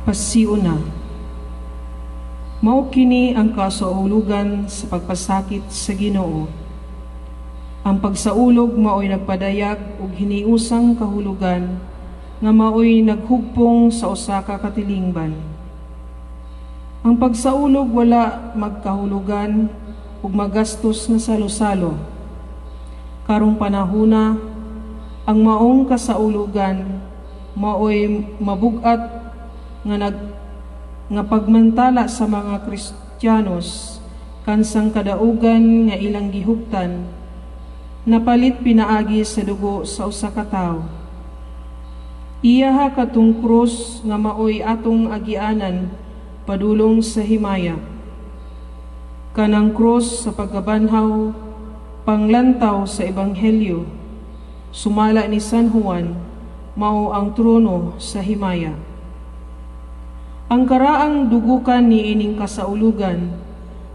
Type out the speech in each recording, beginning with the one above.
Pasiuna. Mao kini ang kasaulugan sa pagpasakit sa Ginoo. Ang pagsaulog mao'y nagpadayag og hiniusang kahulugan nga mao'y naghugpong sa usa ka katilingban. Ang pagsaulog wala magkahulugan ug magastos nga salo-salo. Karong panahona, ang maong kasaulugan mao'y mabugat nga pagmantala sa mga Kristiyanos kansang kadaugan nga ilang gihuptan napalit pinaagi sa dugo sa usa ka tawo. Iyaha katong krus nga mao'y atong agianan padulong sa himaya. Kanang krus sa pagkabanhaw panglantaw sa ebanghelyo sumala ni San Juan mao ang trono sa himaya. Ang karaang dugukan ni ining kasaulugan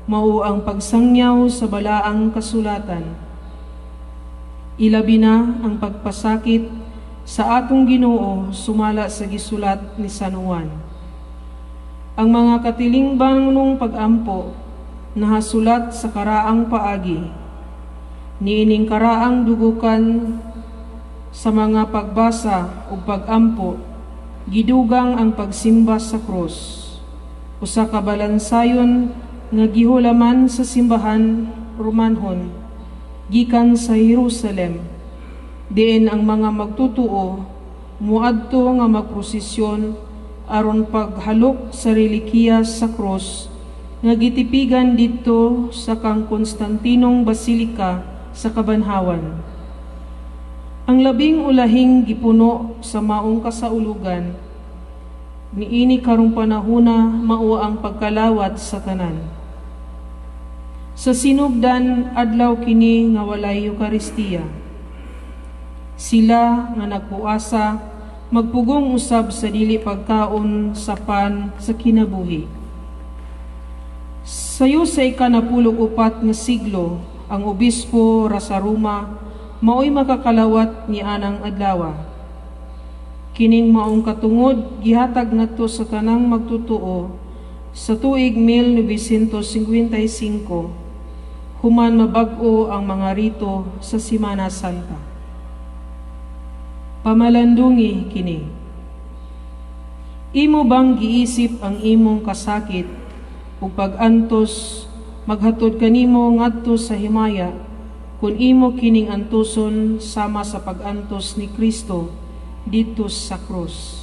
mao ang pagsangyaw sa balaang kasulatan. Ilabi na ang pagpasakit sa atong Ginoo sumala sa gisulat ni San Juan. Ang mga katilingban nung pag-ampo nahasulat sa karaang paagi. Niining karaang dugukan sa mga pagbasa ug pag-ampo gidugang ang pagsimba sa krus. Usa ka balansayon nga gihulaman sa simbahan Romanhon gikan sa Jerusalem, diin ang mga magtutuo muadto nga magprosesyon aron paghalok sa relikiya sa krus nga gitipigan didto sa kang Konstantinong Basilika sa Kabanhawan. Ang labing ulahing gipuno sa maong kasaulugan, niini karong panahuna mao ang pagkalawat sa tanan. Sa sinugdan, adlaw kini nga walay Eukaristiya. Sila nga nagpuasa, magpugong usab sa dili pagkaon sa pan sa kinabuhi. Sayo sa ika-14 nga siglo, ang Obispo Rasaruma mao'y makakalawat ni anang adlawa. Kining maong katungod gihatag ngadto sa tanang magtutuo sa tuig 1955 human mabag-o ang mga rito sa Semana Santa. Pamalandungi kini. Imo bang giisip ang imong kasakit ug pag-antos maghatod kanimo ngadto sa himaya kung imo kining antuson sama sa pag-antos ni Kristo dito sa krus?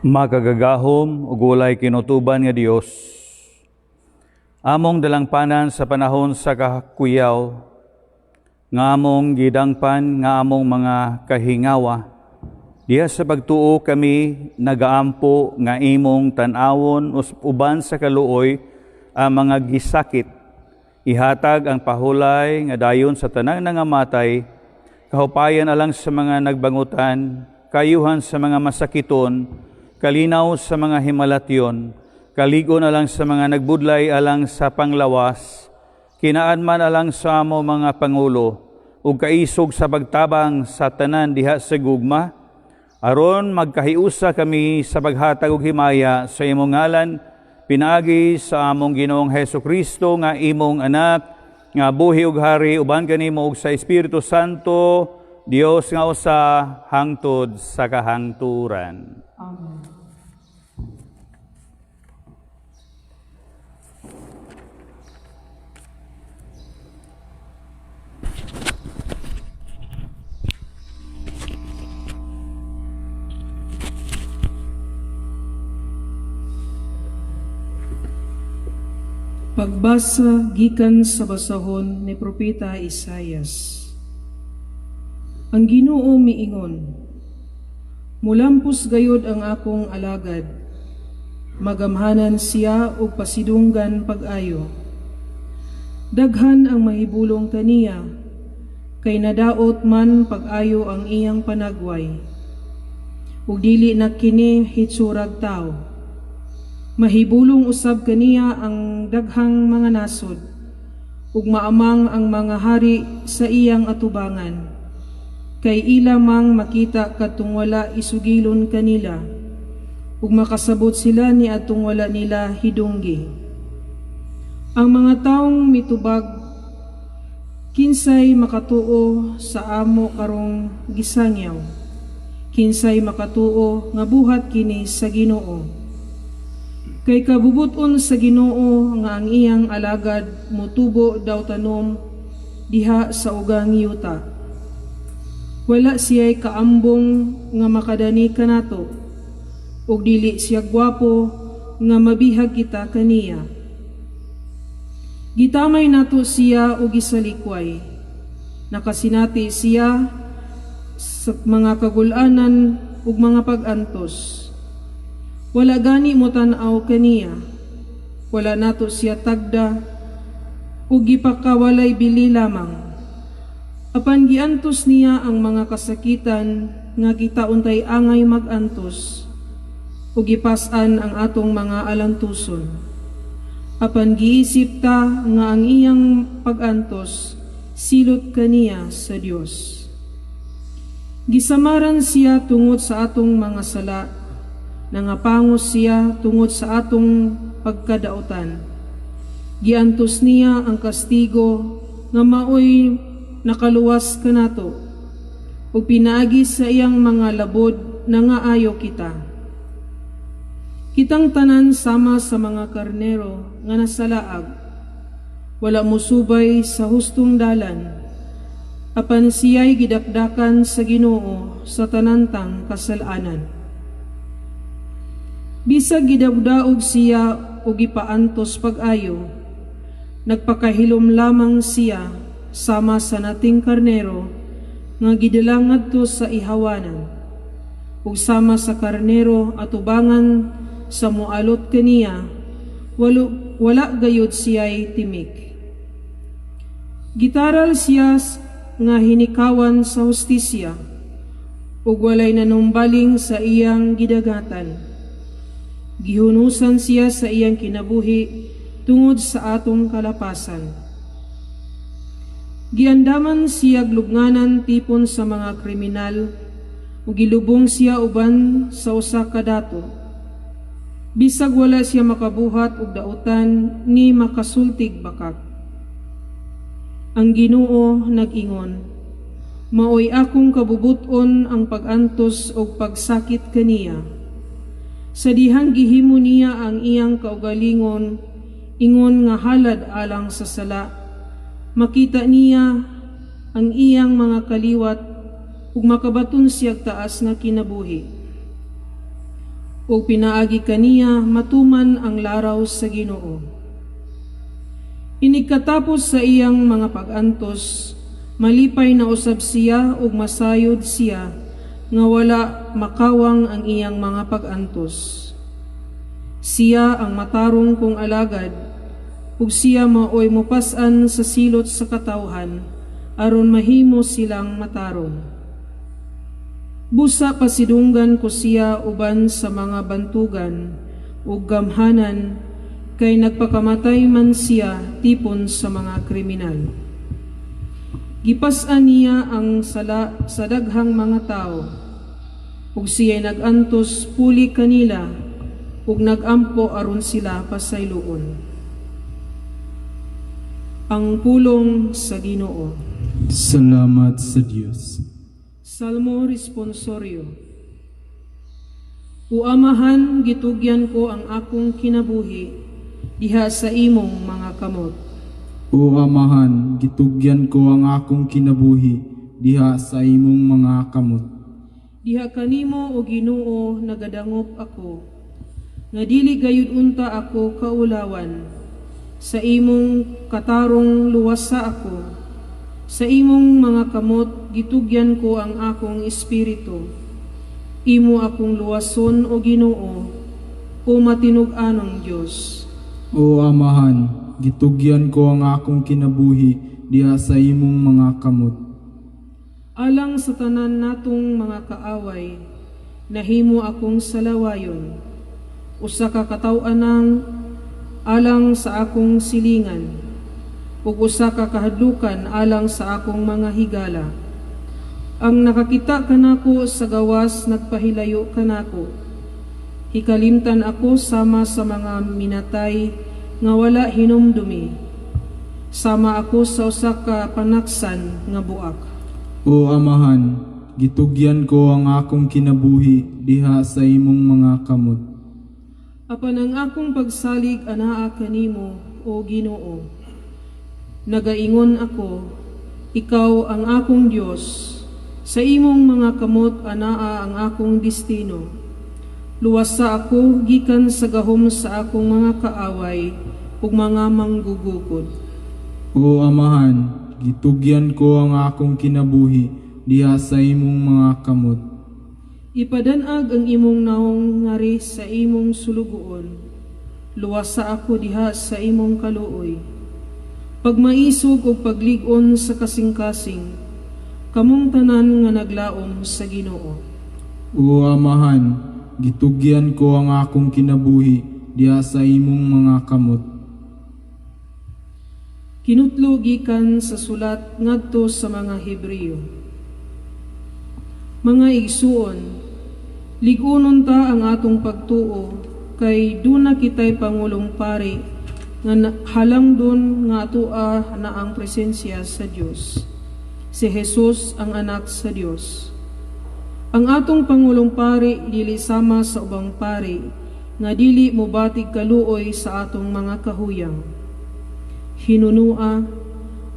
Makagagahom ug walay kinutuban nga Dios, among dalangpanan sa panahon sa kakuyaw, nga among gidangpan nga among mga kahingawa, diha sa pagtuo kami nagaampo nga imong tan-awon uban sa kaluoy ang mga gisakit, ihatag ang pahulay nga dayon sa tanang nangamatay, kahupayan alang sa mga nagbangutan, kayuhan sa mga masakiton, kalinaw sa mga himalatyon, kaligo na lang sa mga nagbudlay alang sa panglawas, kinaan man alang sa amo mga pangulo, ug kaisog sa pagtabang sa tanan diha sa gugma, aron magkahiusa kami sa paghatag og himaya sa imong ngalan, pinaagi sa among Ginoong Hesukristo nga imong anak, nga buhi ug hari uban kanimo ug sa Espiritu Santo, Dios nga usa hangtod sa kahangturan. Amen. Pagbasa gikan sa basahon ni Propeta Isaias. Ang Ginoo miingon, mulampos gayod ang akong alagad, magamhanan siya og pasidunggan pag-ayo. Daghan ang mahibulong kaniya, kay nadaot man pag-ayo ang iyang panagway, ug dili na kini hitsurag tao. Mahibulong usab kaniya ang daghang mga nasod, ug maamang ang mga hari sa iyang atubangan, kay ila mang makita katong wala isugilon kanila, ug makasabot sila ni atong wala nila hidunggi. Ang mga taong mitubag, kinsay makatuo sa amo karong gisangyaw, kinsay makatuo nga buhat kini sa Ginoo. Kay kabubuton sa Ginoo nga ang iyang alagad mutubo daw tanom diha sa ugang yuta. Wala siya'y kaambong nga makadani kanato, ug dili siya gwapo nga mabihag kita kaniya. Gitamay nato siya og gisalikway, nakasinati siya sa mga kagulanan ug mga pag-antos. Wala gani mo tan-aw kaniya, wala nato siya tagda, ug gipakawalay bili lamang. Apan giantos niya ang mga kasakitan nga kita untay angay mag-antos, ug gipas-an ang atong mga alantuson. Apan giisip ta nga ang iyang pag-antos silot kaniya sa Dios. Gisamaran siya tungod sa atong mga sala, nangapangos siya tungod sa atong pagkadautan. Giantos niya ang kastigo nga maoy nakaluwas kanato, ug pinaagi sa iyang mga labod na nga ayo kita. Kitang tanan sama sa mga karnero nga nasalaag, wala musubay sa hustong dalan, apan siya'y gidakdakan sa Ginoo sa tanantang kasalanan. Bisag gidawdaog siya o gipaantos pag-ayo, nagpakahilom lamang siya sama sa nating karnero nga gidala ngadto sa ihawanan, ug sama sa karnero atubangan sa mualot kaniya, wala gayud siya'y timik. Gitaral siya nga hinikawan sa hustisya, ug walay nanumbaling sa iyang gidagatan. Gihunusan siya sa iyang kinabuhi tungod sa atong kalapasan. Giandaman siya glugnanan tipon sa mga kriminal, ug gilubong siya uban sa usa ka dato. Bisag wala siya makabuhat og dautan ni makasultig bakak. Ang Ginoo nag-ingon, maoy akong kabubuton ang pag-antos og pagsakit kaniya. Sa dihang gihimo niya ang iyang kaugalingon, ingon nga halad alang sa sala, makita niya ang iyang mga kaliwat ug makabaton siyag taas nga kinabuhi. Ug pinaagi kaniya matuman ang laraw sa Ginoo. Inigkatapos sa iyang mga pag-antos, malipay na usab siya ug masayod siya nga wala makawang ang iyang mga pag-antos. Siya ang matarong kong alagad, ug siya maoy mopas-an sa silot sa katawhan, aron mahimo silang matarong. Busa pasidunggan ko siya uban sa mga bantugan, ug gamhanan, kay nagpakamatay man siya tipon sa mga kriminal. Gipas-an niya ang sala sa daghang mga tao, ug siya nagantos puli kanila, ug nagampo aron sila pasayloon. Ang pulong sa Ginoo. Salamat sa Diyos. Salmo Responsorio. O Amahan, gitugyan ko ang akong kinabuhi diha sa imong mga kamot. O Amahan, gitugyan ko ang akong kinabuhi diha sa imong mga kamot. Diha kanimo o Ginoo nagadangop ako, nga dili gayud unta ako kaulawan. Sa imong katarong luwasa ako, sa imong mga kamot gitugyan ko ang akong espiritu. Imo akong luwason o Ginoo, o matinug-anong Dios. O Amahan, gitugyan ko ang akong kinabuhi diha sa imong mga kamot. Alang sa tanan natong mga kaaway, nahimo akong salawayon. Usa ka kataw-anang alang sa akong silingan, ug usa ka kahadlukan alang sa akong mga higala. Ang nakakita kanako sa gawas nagpahilayo kanako. Hikalimtan ako sama sa mga minatay nga wala hinumdumi. Sama ako sa usa ka panaksan nga buak. O Amahan, gitugyan ko ang akong kinabuhi diha sa imong mga kamot. Apan ang akong pagsalig anaa kanimo, o Ginoo. Nagaingon ako, ikaw ang akong Dios. Sa imong mga kamot anaa ang akong destino. Luwasa ako gikan sa gahom sa akong mga kaaway ug mga manggugukod. O Amahan, gitugyan ko ang akong kinabuhi diha sa imong mga kamot. Ipadanag ang imong naong ngari sa imong sulugoon. Luwasa ako diha sa imong kaluoy. Pagmaisog o paglig-on sa kasing-kasing, kamong tanan nga naglaom sa Ginoo. O Amahan, gitugyan ko ang akong kinabuhi diha sa imong mga kamot. Kinutlo gikan sa sulat ngadto sa mga Hebreo. Mga igsuon, ligunon ta ang atong pagtuo, kay duna kitay Pangulong Pari nga halangdon nga atua na ang presensya sa Dios. Si Jesus ang anak sa Dios. Ang atong Pangulong Pari dili sama sa ubang pari nga dili mobatig kaluoy sa atong mga kahuyang. Hinunua,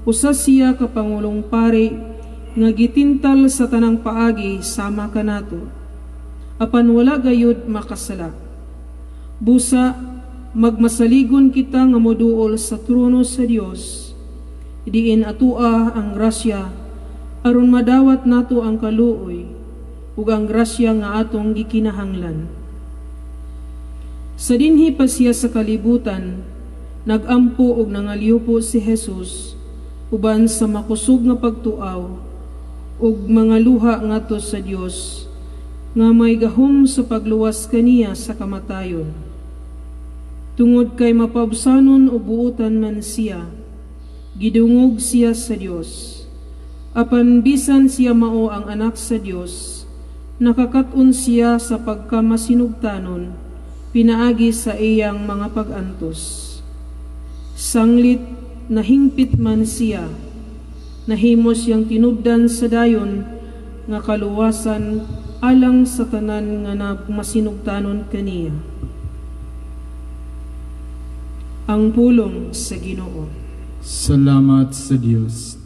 usa siya ka Pangulong Pari nga gitintal sa tanang paagi sama kanato. Apan wala gayud makasala. Busa, magmasaligon kita nga moduol sa trono sa Dios. Diin atua ang grasya, aron madawat nato ang kaluoy, ug ang grasya nga atong gikinahanglan. Sa dinhi pa siya sa kalibutan, nagampo ug nangalyupo si Jesus, uban sa makusog nga pagtuaw, ug mga luha ngadto sa Dios, nga may gahom sa pagluwas kaniya sa kamatayon. Tungod kay mapabsanon o buutan man siya, gidungog siya sa Dios. Apan bisan siya mao ang anak sa Dios, nakakatun siya sa pagkamasinugtanon, pinaagi sa iyang mga pag-antos. Sanglit nahingpit man siya, nahimo siyang tinubdan sa dayon nga kaluwasan alang sa tanan nga nagmasinugtanon kaniya. Ang pulong sa Ginoo. Salamat sa Dios.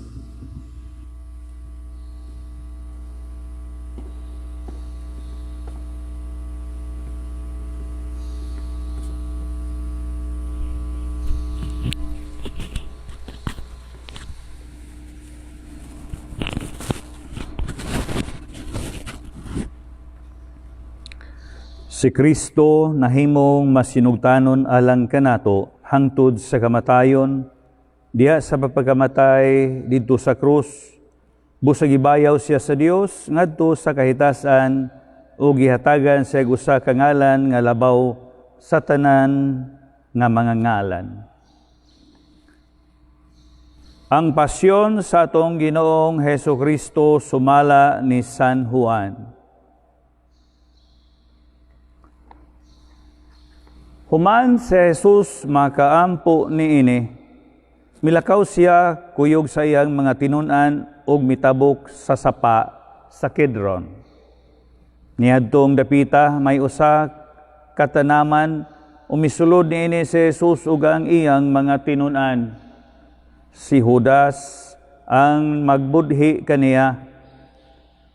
Si Kristo nahimong masinugtanon alang kanato hangtod sa kamatayon, diha sa pagpagamatay didto sa krus, busag ibayaw siya sa Dios ngadto sa kahitasan ug gihatagan sa usa ka ngalan nga labaw sa tanan nga mga ngalan. Ang pasyon sa atong Ginoong Hesukristo sumala ni San Juan. Human si Jesus makaampo niini, milakaw siya kuyog sa iyang mga tinunan ug mitabok sa sapa sa Kidron. Niadtong dapita may usa katanaman umisulod niini si Jesus ug ang iyang mga tinunan. Si Judas ang magbudhi kaniya.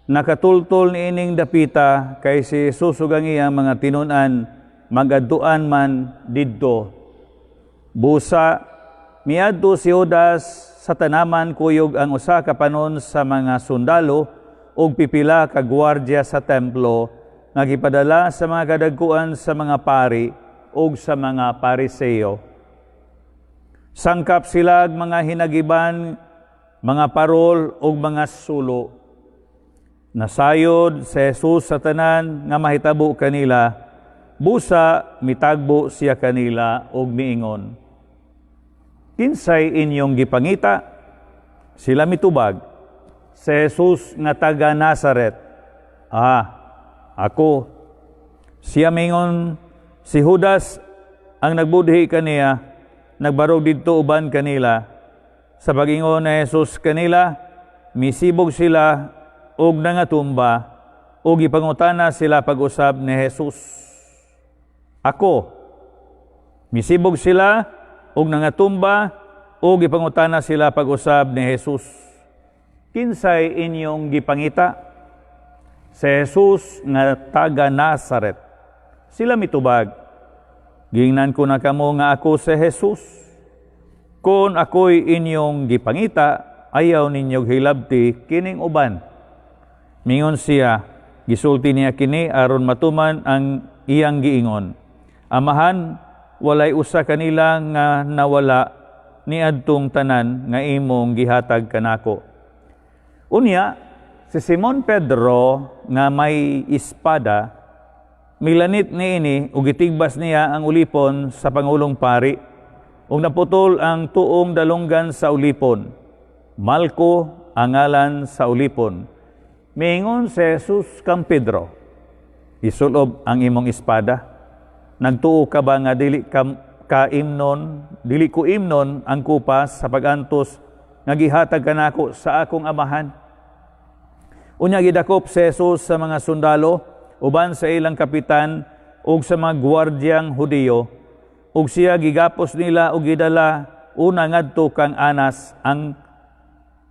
Nakatultol niining dapita kay si Jesus ug ang iyang mga tinunan magadtuan man didto. Busa, miadto si Judas sa tanaman kuyog ang usa ka panon sa mga sundalo ug pipila ka gwardiya sa templo nga gipadala sa mga kadagkuan sa mga pari ug sa mga Pariseo. Sangkap sila mga hinagiban, mga parol ug mga sulo. Nasayod si Jesus sa tanan nga mahitabo kanila. Busa, mitagbo siya kanila og miingon, kinsay inyong gipangita? Sila mitubag, si Jesus nga taga Nazaret. Ako. Siya miingon, si Judas ang nagbudhi kaniya, nagbarog didto uban kanila. Sa pag-ingon na Jesus kanila, misibog sila og nangatumba, og ipangutana sila pag-usab ni Jesus. Ako, misibog sila og nangatumba og gipangutana sila pag-usab ni Jesus. Kinsay inyong gipangita? Si Jesus nga taga Nazaret. Sila mitubag, gingnan ko na kamo nga ako si Jesus. Kung ako'y inyong gipangita, ayaw ninyong hilabti kining uban. Mingon siya, gisulti niya kini aron matuman ang iyang giingon. Amahan, walay usa kanila nga nawala ni adtong tanan nga imong gihatag kanako. Unya, si Simon Pedro nga may espada, milanit niini ug gitigbas niya ang ulipon sa Pangulong Pari ug naputol ang tuong dalunggan sa ulipon. Malko ang ngalan sa ulipon. Miingon si Jesus kang Pedro, isulob ang imong espada. Nagtuo ka ba nga dili ko imnon ang kupas sa pagantos nga gihatag kanako sa akong amahan. Unya gidakop si Jesus sa mga sundalo uban sa ilang kapitan ug sa mga gwardyang Hudiyo, ug siya gigapos nila ug gidala una ngadto kang Anas ang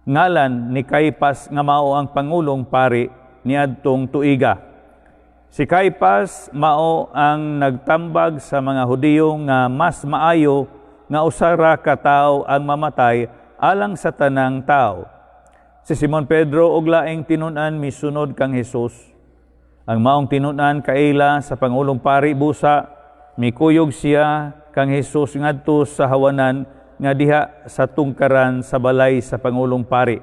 ngalan ni Caipas nga mao ang pangulong pari niadtong tuiga. Si Caipas mao ang nagtambag sa mga Hudiyo nga mas maayo nga usara ka tawo ang mamatay alang sa tanang tao. Si Simon Pedro og laing tinunan misunod kang Hesus. Ang maong tinunan kaila sa Pangulong Pari busa, mikuyog siya kang Hesus ngadto sa hawanan nga diha sa tungkaran sa balay sa Pangulong Pari.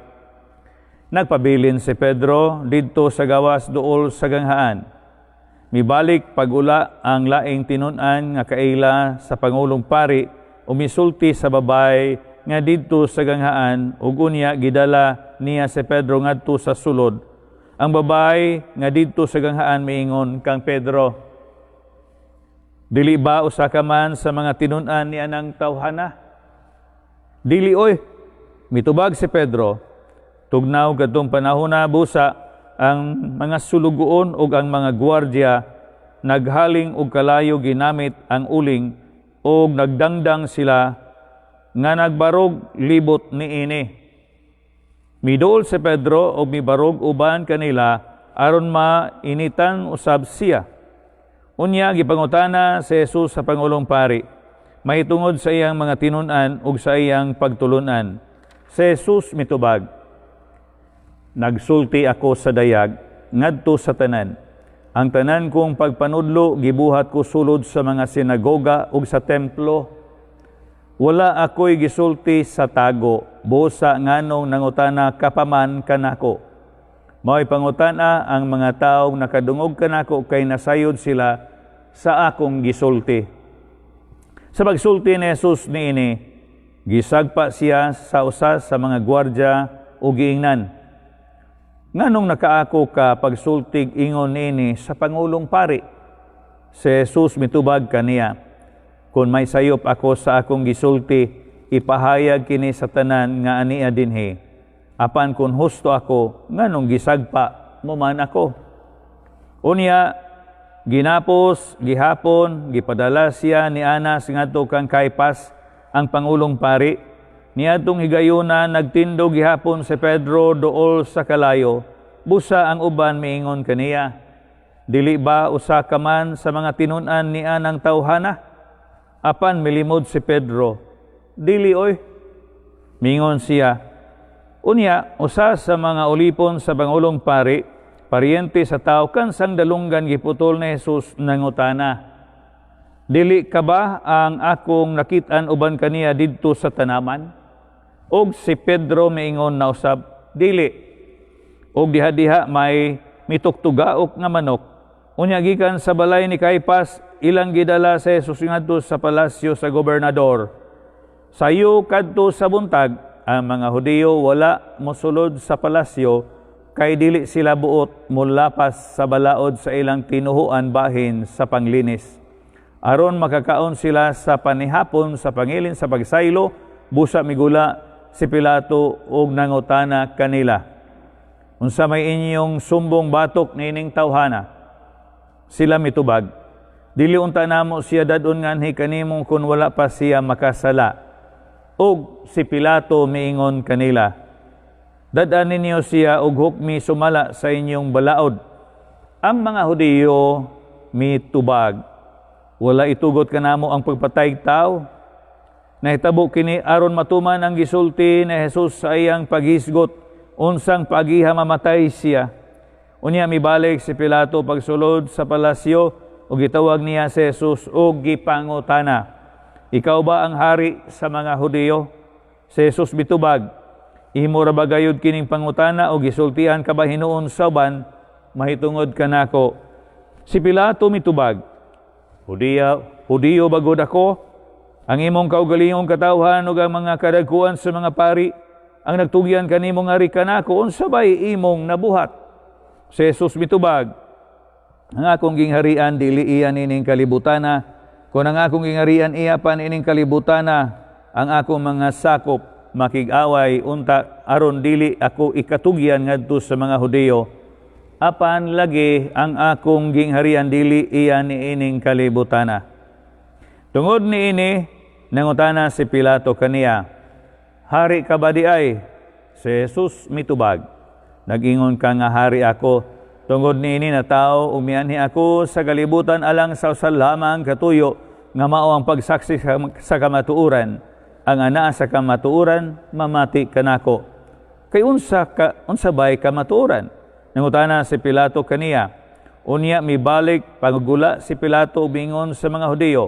Nagpabilin si Pedro didto sa gawas duol sa ganghaan. Mibalik pagula ang laing tinunan nga kaila sa Pangulong Pari umisulti sa babay nga didto sa ganghaan ug unya gidala niya si Pedro ngadto sa sulod. Ang babay nga didto sa ganghaan miingon kang Pedro, dili ba usa ka man sa mga tinunan ni anang tawhana? Dili oy, mitubag si Pedro. Tugnaw kadtong panahon na busa ang mga sulugoon ug ang mga gwardiya naghaling og kalayo ginamit ang uling ug nagdangdang sila nga nagbarog libot niini. Miduol si Pedro o mibarog uban kanila aron mainitan usab siya. Unya gipangutana si Jesus sa Pangulong Pari, mahitungod sa iyang mga tinun-an ug sa iyang pagtulunan. Si Jesus mitubag, "Nagsulti ako sa dayag ngadto sa tanan. Ang tanan kong pagpanudlo gibuhat ko sulod sa mga sinagoga ug sa templo. Wala ako'y gisulti sa tago, busa nganong nangutana kapaman kanako. Mao'y pangutana ang mga taong nakadungog kanako kay nasayod sila sa akong gisulti." Sa pagsulti ni Jesus niini, gisagpa siya sa usa sa mga gwardya ug giingnan, "Nganong nakaako ka pagsultig ingon niini sa Pangulong Pari?" Si Jesus mitubag kaniya, "Kung may sayop ako sa akong gisulti, ipahayag kini sa tanan nga ania dinhi. Apan kung husto ako, nganong gisagpa mo man ako?" Unya, ginapos, gihapon, gipadala siya ni Anas ngadto kang Kaypas, ang Pangulong Pari. Niadtong higayuna nagtindog gihapon si Pedro duol sa kalayo. Busa ang uban miingon kaniya, "Dili ba usa ka man sa mga tinun-an ni anang tawhana?" Apan milimod si Pedro, "Dili oy." Mingon siya. Unya, usa sa mga ulipon sa Pangulong Pari, paryente sa tao kansang dalunggan giputol ni Jesus nangutana, "Dili ka ba ang akong nakit-an uban kaniya didto sa tanaman?" Og si Pedro miingon na usab, "Dili." Og diha-diha may mitugtugaok nga manok. Unya gikan sa balay ni Kaypas, ilang gidala sa Jesus ngadto sa palasyo sa gobernador. Sayo kadto sa buntag, ang mga Hudiyo wala mosulod sa palasyo kay dili sila buot mulapas sa balaod sa ilang tinuhuan bahin sa panglinis. Aron makakaon sila sa panihapon sa pangilin sa pagsaylo, busa migula si Pilato og nangutana kanila, "Unsa may inyong sumbong batok nining tawhana?" Sila mitubag, "Dili unta namo siya dadon nganhi kanimo kun wala pa siya makasala." Og si Pilato miingon kanila, "Dadan ninyo siya og hukmi sumala sa inyong balaod." Ang mga Hudiyo mitubag, "Wala itugot kanamo ang pagpatay tao. Nahitabo kini aron matuman ang gisulti ni Jesus sa iyang paghisgot unsang pagiha mamatay siya." Unya mibalik si Pilato pagsulod sa palasyo ug gitawag niya si Jesus ug gipangutana, "Ikaw ba ang hari sa mga Hudiyo?" Si Jesus mitubag, "Imo ra ba gayud kining pangutana o gisultihan ka ba hinuon sa uban mahitungod kanako?" Si Pilato mitubag, Hudiyo bagod ako? Ang imong kaugalingong katawhan ug ang mga kadagkuan sa mga pari ang nagtugyan kanimong ari kanako, unsa bay imong nabuhat?" Si Jesus mitubag, "Ang akong gingharian dili iya nining kalibutana, kung ang akong gingharian iya pa nining kalibutana, ang akong mga sakop makig-away unta aron dili ako ikatugyan ngadto sa mga Hudiyo. Apan lagi ang akong gingharian dili iya niining kalibutana." Tungod niini, nangutana si Pilato kaniya, "Hari ka ba di ay?" Si Jesus mitubag, "Nag-ingon ka nga hari ako. Tungod niini na tao umianhi ako sa kalibutan alang sa usa lamang katuyo nga mao ang pagsaksi sa kamatuoran. Ang anaa sa kamatuoran mamati kanako." Kay unsa bay kamatuoran? Nangutana si Pilato kaniya. Unya mibalik pagugula si Pilato bingon sa mga Hudiyo,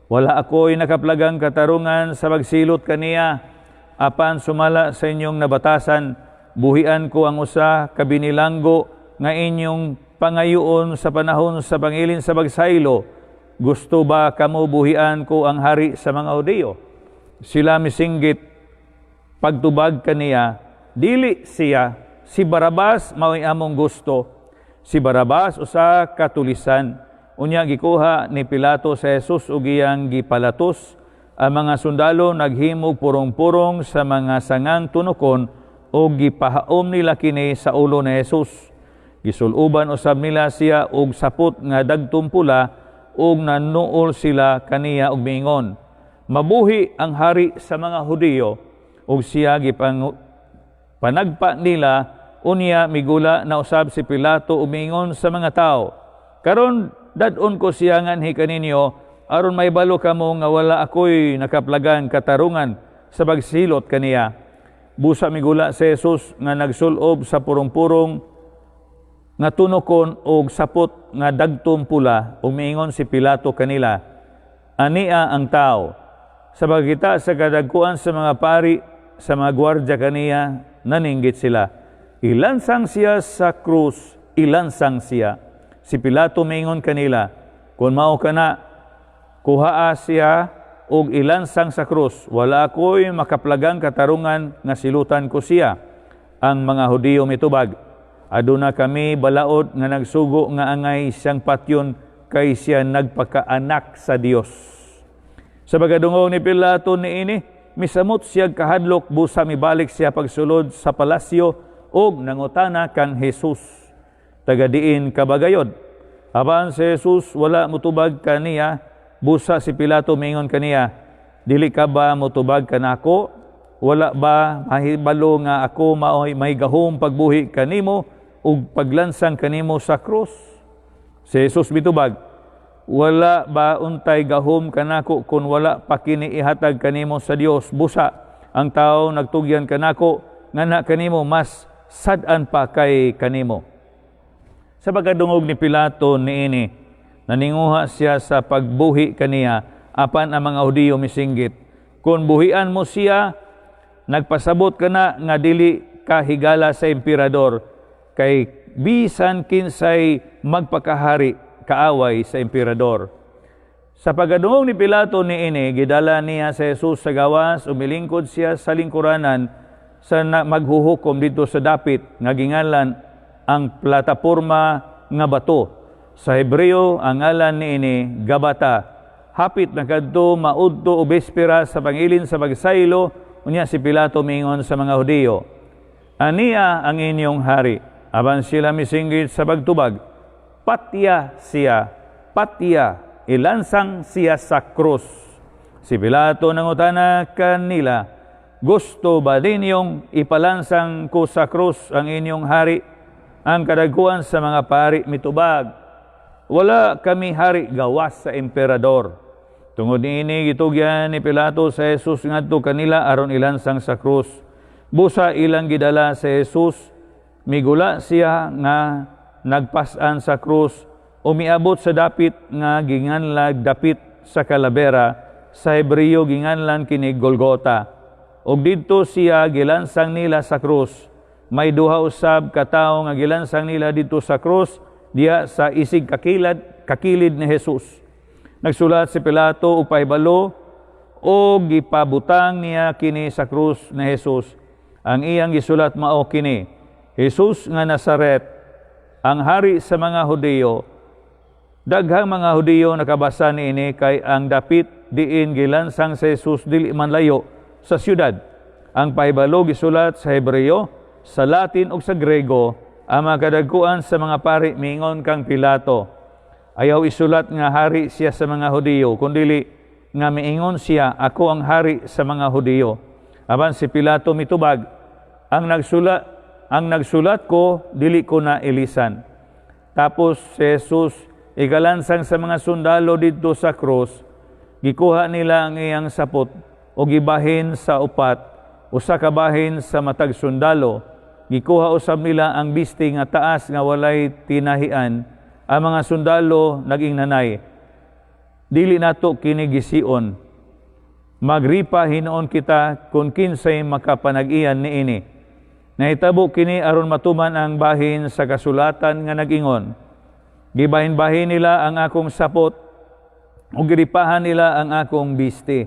"Wala ako'y nakaplagang katarungan sa pagsilot kaniya. Apan sumala sa inyong nabatasan, buhian ko ang usa ka binilanggo nga inyong pangayoon sa panahon sa pangilin sa pagsaylo. Gusto ba kamo buhian ko ang hari sa mga Hudiyo?" Sila misinggit pagtubag kaniya, "Dili siya, si Barabas mao'y among gusto." Si Barabas usa ka tulisan. Unya gikuha ni Pilato sa Jesus ug iyang gipalatos. Ang mga sundalo naghimog purong-purong sa mga sangang tunokon ug gipahaom nila kini sa ulo ni Jesus. Gisuluban usab nila siya og sapot nga dagtong pula ug nanuol sila kaniya og miingon, mabuhi ang hari sa mga Hudiyo, ug siya panagpa nila, unya migula na usab si Pilato umingon sa mga tao, karon dadon ko siya nganhi kaninyo, aron may balo kamo nga wala ako'y nakaplagan katarungan sa pagsilot kaniya. Busa migula si Jesus nga nagsulob sa purong-purong nga tunokon og sapot nga dagtom pula, umingon si Pilato kanila, ania ang tao. Sa pagkita sa kadagkuan sa mga pari, sa mga gwardya kaniya, naninggit sila. Ilansang siya sa krus, ilansang siya. Si Pilato mingon kanila, kung mao kana, kuhaa siya og ilansang sa krus. Wala ako'y makaplagang katarungan nga silutan ko siya. Ang mga Hudiyo mitubag, aduna kami balaod nga nagsugo nga angay siyang patyon kay siya nagpakaanak sa Dios. Sa pagkadungog ni Pilato niini, misamot siya kahadlok, busa mibalik siya pagsulod sa palasyo og nangutana kang Jesus. Tagadiin kabagayod. Apan si Jesus wala mutubag kaniya, busa si Pilato mingon kaniya, dili ka ba mutubag kanako? Wala ba mahibalo nga ako may gahom pagbuhi kanimo ug paglansang kanimo sa krus? Si Jesus mitubag, wala ba untay gahom kanako kung wala pa kini ihatag kanimo sa Dios? Busa ang tao nagtugyan kanako ngana kanimo mas sad-an pa kay kanimo. Sa pagkadungog ni Pilato niini, naninguha siya sa pagbuhi kaniya, apan ang mga Hudiyo misinggit, kung buhian mo siya, nagpasabot ka na nga dili ka higala sa emperador, kay bisan kinsay magpakahari kaaway sa emperador. Sa pagkadungog ni Pilato niini, gidala niya sa Jesus sa gawas, umilingkod siya sa lingkuranan sa maghuhukom dito sa dapit nga gingalan ang plataporma nga bato. Sa Hebreo ang ngalan niini Gabata. Hapit na kadto maudto o bespera sa pangilin sa pagsaylo, unya si Pilato mingon sa mga Hudiyo, ania ang inyong hari. Aban sila misinggit sa pagtubag, patya siya, patya, ilansang siya sa krus. Si Pilato nangutana kanila, gusto ba ninyong ipalansang ko sa krus ang inyong hari? Ang kadagkuan sa mga pari mitubag, wala kami hari gawas sa emperador. Tungod niini gitugyan ni Pilato sa Jesus ngadto kanila aron ilansang sa krus. Busa ilang gidala sa Jesus, migula siya nga nagpasan sa krus, umiabot sa dapit nga ginganlag dapit sa kalabera, sa Hebreo ginganlan kini Golgota. Og didto siya gilansang nila sa krus. May duha usab ka tawo nga gilansang nila dito sa krus, diya sa isig kakilid ni Jesus. Nagsulat si Pilato og pahibalo o gipabutang niya kini sa krus ni Jesus. Ang iyang gisulat mao kini, Jesus nga Nazaret, ang hari sa mga Hudiyo. Daghang mga Hudiyo nakabasa niini kay ang dapit diin gilansang sa Jesus dili man layo sa syudad. Ang pahibalo gisulat sa Hebreo, sa Latin ug sa Grego, ang mga kadagkuan sa mga pari mingon kang Pilato. Ayaw isulat nga hari siya sa mga Hudiyo, kundili nga miingon siya, ako ang hari sa mga Hudiyo. Aban si Pilato mitubag, ang nagsulat ko, dili ko na ilisan. Tapos si Jesus, ikalansang sa mga sundalo dito sa krus, gikuha nila ang iyang sapot o gibahin sa upat, usa ka bahin sa matag sundalo. Gikuha usab nila ang bisti nga taas nga walay tinahian. Ang mga sundalo naging nanay, dili nato kini gision. Magripa hinuon kita kung kinsay makapanag-iyan niini. Nahitabo kini aron matuman ang bahin sa kasulatan nga nag-ingon, gibahin-bahin nila ang akong sapot ug giripahan nila ang akong bisti.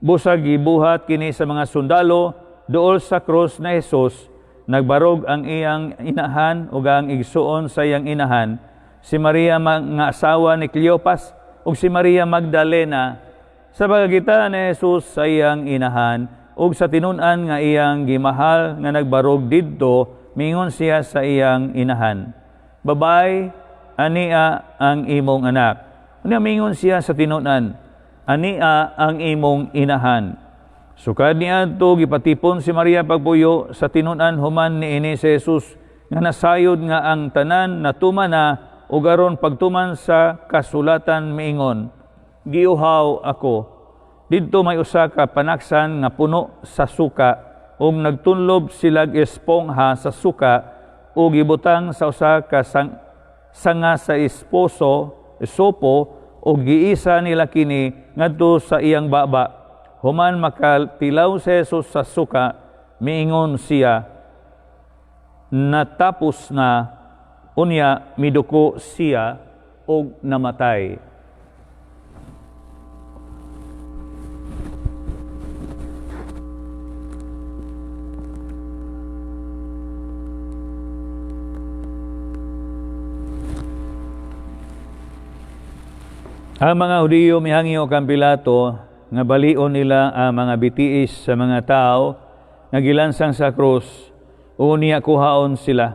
Busa gibuhat kini sa mga sundalo duol sa krus na Jesus. Nagbarog ang iyang inahan ug ang igsuon sa iyang inahan, si Maria nga asawa ni Cleopas ug si Maria Magdalena, sa pagkita ni Jesus sa iyang inahan ug sa tinun-an nga iyang gimahal nga nagbarog didto, mingon siya sa iyang inahan, babay, ania ang imong anak. Unya mingon siya sa tinun-an, ania ang imong inahan. Sukad niadto gipatipon si Maria pagpuyo sa tinun-an human niini si Jesus nga nasayod nga ang tanan natuman na ug aron pagtuman sa kasulatan miingon, giuhaw ako. Didto may usa ka panaksan nga puno sa suka ug nagtunlob silag espongha sa suka ug gibutang sa usa ka sanga sa isopo ug giisa nila kini ngadto sa iyang baba. Human makatilaw si Jesus sa suka, miingon siya, natapos na, unya miduko siya og namatay. Ang mga Hudiyo mihangyo kang Pilato nga balion nila ang mga bitiis sa mga tao nga gilansang sa krus, unya kuhaon sila.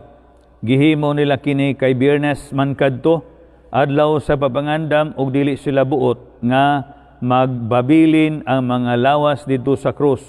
Gihimo nila kini kay Biyernes man kadto, adlaw sa papangandam ug dili sila buot nga magbabilin ang mga lawas didto sa krus.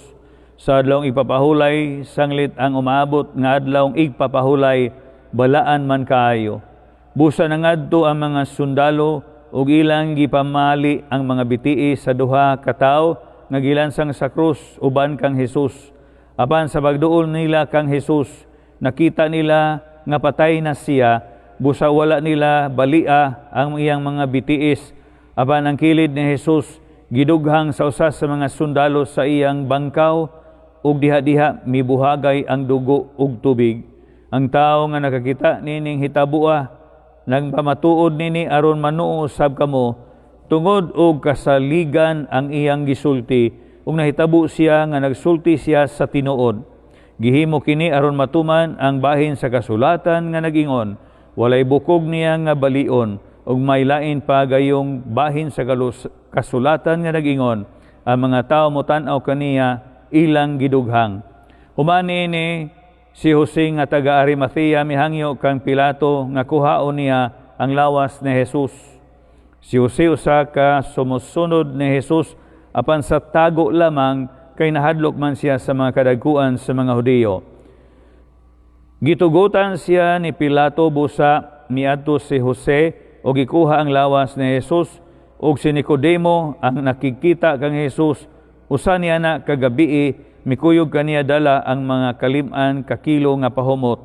Sa adlawng ipapahulay, sanglit ang umaabot nga adlawng igpapahulay, balaan man kaayo. Busa na ngadto ang mga sundalo ug ilang gipamali ang mga bitiis sa duha ka tawo nga gilansang sa krus uban kang Hesus. Apan sa pagduol nila kang Hesus, nakita nila nga patay na siya, busa wala nila balia ang iyang mga bitiis. Apan ang kilid ni Hesus gidughang sa usa sa mga sundalo sa iyang bangkaw ug diha-diha mibuhagay ang dugo ug tubig. Ang tawo nga nakakita nining hitabua nang pamatuod nini aron manuusab kamo tungod og kasaligan ang iyang gisulti ug nahitabo siya nga nagsulti siya sa tinuod. Gihimo kini aron matuman ang bahin sa kasulatan nga nagingon, walay bukog niya nga balion ug may lain pa gayong bahin sa kasulatan nga nagingon, ang mga tawo motan-aw kaniya ilang gidughang. Humani ini si Jose nga taga Arimathea mihangyo kang Pilato nga kuhaon niya ang lawas ni Jesus. Si Jose usa ka sumusunod ni Jesus, apan sa tago lamang kay nahadlok man siya sa mga kadagkuan sa mga Hudiyo. Gitugutan siya ni Pilato busa miadto si Jose o gikuha ang lawas ni Jesus ug si Nicodemo ang nakikita kang Jesus usa niya na kagabii mikuyog kaniya dala ang mga kalim-an kakilo nga pahumot,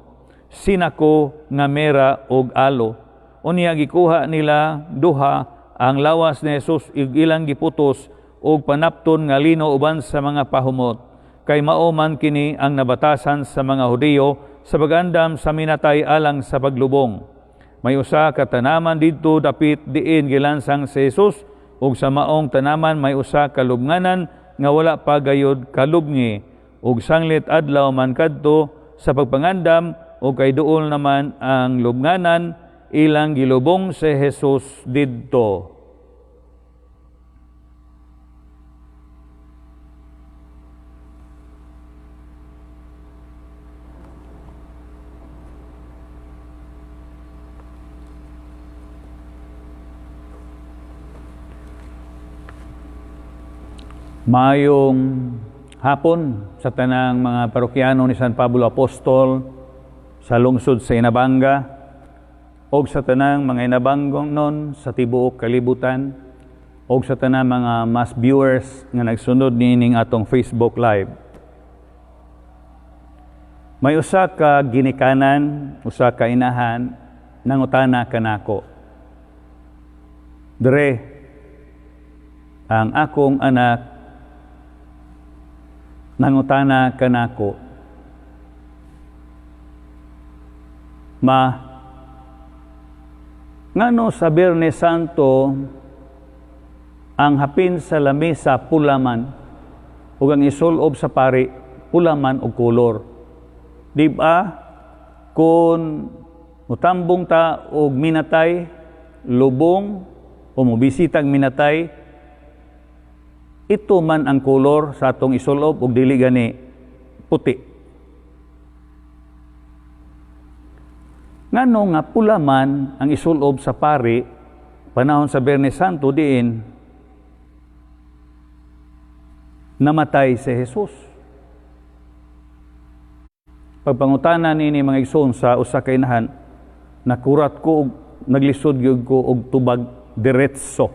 sinako nga mera ug alo. Unya gikuha nila duha ang lawas ni Jesus ug ilang giputos ug panapton nga lino uban sa mga pahumot. Kay mao man kini ang nabatasan sa mga Hudiyo sa pag-andam sa minatay alang sa paglubong. May usa ka tanaman didto dapit diin gilansang si Jesus ug sa maong tanaman may usa ka lubnganan nga wala pa gayud kalubngi ug sanglit adlaw man kadto sa pagpangandam ug kay duol naman ang lubnganan ilang gilubong si Jesus didto. Mayong hapon sa tanang mga parokyano ni San Pablo Apostol sa lungsod sa Inabanga o sa tanang mga inabanggong nun sa tibuok kalibutan o sa tanang mga mass viewers nga nagsunod nining atong Facebook Live. May usa ka ginikanan, usa ka inahan nangutana kanako. Dre, ang akong anak nangutana kanako, ngano sa Biyernes Santo ang hapin sa lamesa pulaman ug ang isulob sa pari pulaman og kolor. Di ba kung mutambong ta og minatay, lubong o mobisitag minatay, ito man ang kolor sa atong isulob ug dili gani puti. Ngano nga pula man ang isulob sa pari panahon sa Biyernes Santo diin namatay si Jesus. Pagpangutana nini mga igsoon sa usa ka inahan, nakurat ko og naglisod gyud ko og tubag diretso.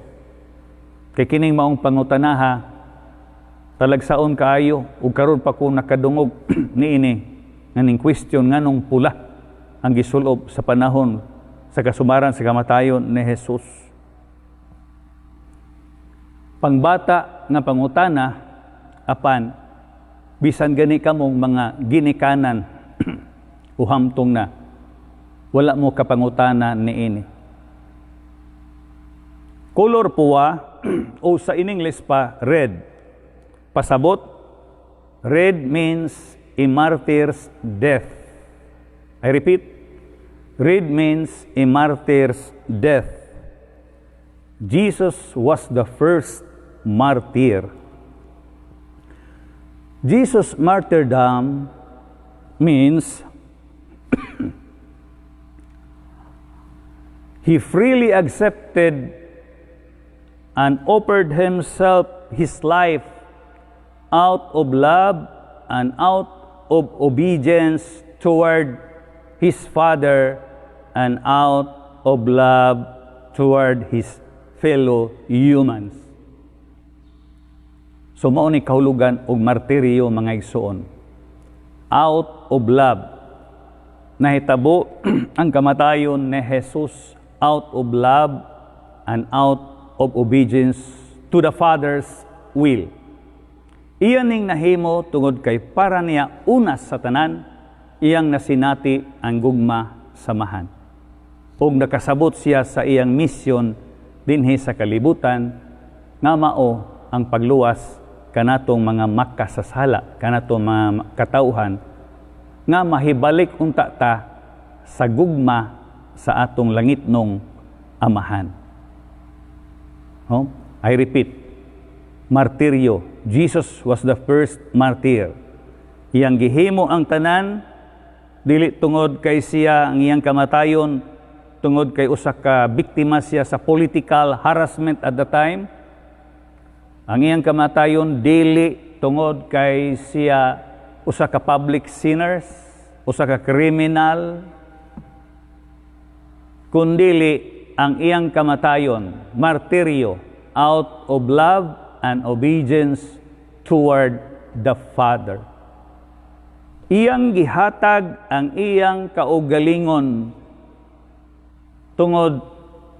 Kay kining maong pangutanaha talagsaon kaayo ug karon pa ko nakadungog niini nganing question nganong pula ang gisulob sa panahon sa kasumaran sa kamatayon ni Jesus. Pangbata nga pangutana apan bisan gani kamong mga ginikanan o hamtong na wala mo kapangutana niini. Color puwa o sa in English pa red. Pasabot, red means a martyr's death. I repeat, red means a martyr's death. Jesus was the first martyr. Jesus' martyrdom means he freely accepted and offered himself, his life, out of love and out of obedience toward his Father and out of love toward his fellow humans. So mao ni kahulugan og martiryo mga igsoon. Out of love. Nahitabo ang kamatayon ni Jesus out of love and out of obedience to the Father's will. Iyan ning nahimo tungod kay para niya unas sa tanan, iyang nasinati ang gugma samahan. Ug nakasabot siya sa iyang misyon dinhi sa kalibutan nga mao ang pagluwas kanatong mga makasasala, kanatong mga katauhan nga mahibalik unta ta sa gugma sa atong langitnong amahan. I repeat, martiryo. Jesus was the first martyr. Iyang gihimo ang tanan, dili tungod kay siya ang iyang kamatayon, tungod kay usa ka biktima siya sa political harassment at the time. Ang iyang kamatayon dili tungod kay siya usa ka public sinners, usa ka kriminal, kundili ang iyang kamatayon, martiryo, out of love and obedience toward the Father. Iyang gihatag ang iyang kaugalingon tungod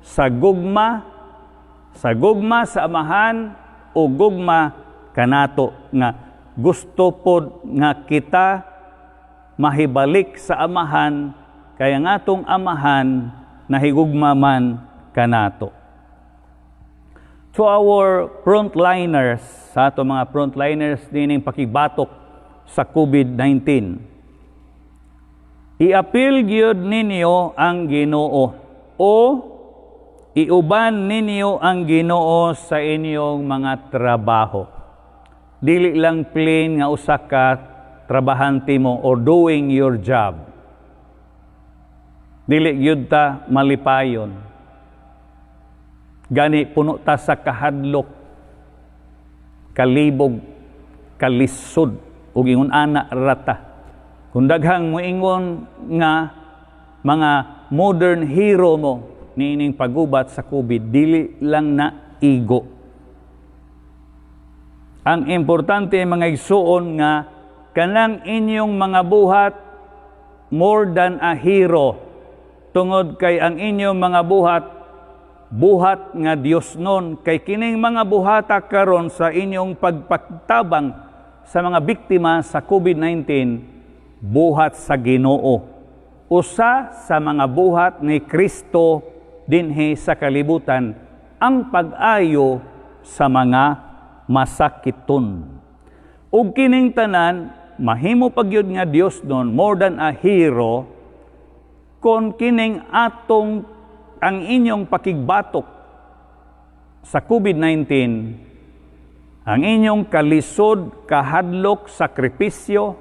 sa gugma sa amahan o gugma kanato nga gusto pod nga kita mahibalik sa amahan kaya nga atong amahan nahigugma man kanato. To our frontliners, sa ato mga frontliners dining pakibatok sa COVID-19, i-appeal gyud ninyo ang Ginoo o iuban ninyo ang Ginoo sa inyong mga trabaho. Dili lang plain nga usa ka trabahante mo or doing your job. Dili gyud ta malipayon. Gani puno ta sa kahadlok, kalibog, kalisod ug ingon ana rata. Kung daghang moingon nga mga modern hero mo nining pagubat sa COVID, dili lang na igo. Ang importante mga igsuon nga kanang inyong mga buhat more than a hero, tungod kay ang inyong mga buhat nga Dios nun, kay kining mga buhata karon sa inyong pagpagtabang sa mga biktima sa COVID-19, buhat sa Ginoo. Usa sa mga buhat ni Kristo dinhi sa kalibutan, ang pag-ayo sa mga masakiton. Ug kining tanan, mahimo pagyud nga Dios nun, more than a hero, kon kining atong ang inyong pakigbatok sa COVID-19, ang inyong kalisod, kahadlok, sakripisyo,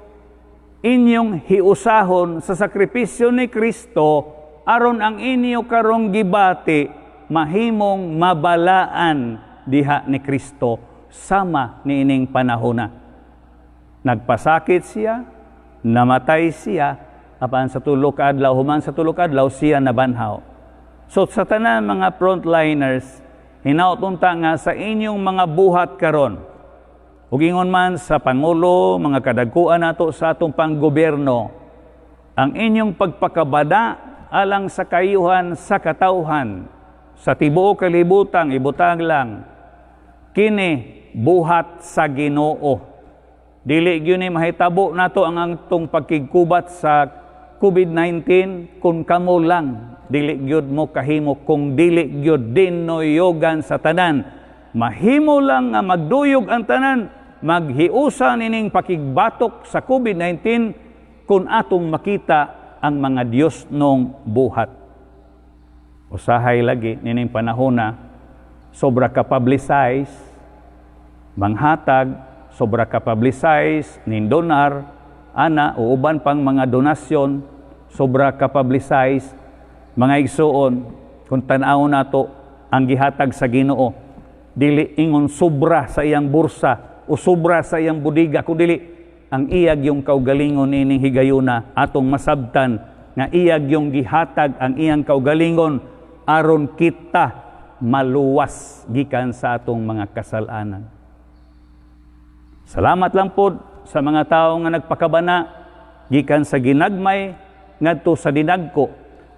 inyong hiusahon sa sakripisyo ni Kristo, aron ang inyo karong gibati, mahimong mabalaan diha ni Kristo sama niining panahona. Nagpasakit siya, namatay siya, apan sa tulo ka adlaw, human sa tulo ka adlaw siya nabanhaw. So sa tanan mga frontliners, hinautunta nga sa inyong mga buhat karon, ug ingon man sa Pangulo, mga kadagkuan nato sa atong panggobyerno, ang inyong pagpakabada alang sa kayuhan sa katawhan, sa tibuok kalibutan, ibutang lang, kini buhat sa Ginoo. Dili gyud ni mahitabo nato ang atong pagkigkubat sa COVID-19 kung kamo lang. Dili gyud mo kahimo kung dili gyud dinoyogan sa tanan. Mahimo lang nga magduyog ang tanan, maghiusa nining pakigbatok sa COVID-19 kung atong makita ang mga Dios nung buhat. Usahay lagi nining panahona, sobra ka-publicize, manghatag, sobra ka-publicize, nindonar, ana, o uban pang mga donasyon, sobra ka-publicize, mga igsuon, kung tanaw nato ang gihatag sa Ginoo, dili ingon sobra sa iyang bursa, o sobra sa iyang budiga, kung dili, ang iyag yung kaugalingon ining higayuna, atong masabtan, nga iyag yung gihatag ang iyang kaugalingon, aron kita maluwas gikan sa atong mga kasalanan. Salamat lang po sa mga tao nga nagpakabana gikan sa ginagmay ngadto sa dinagko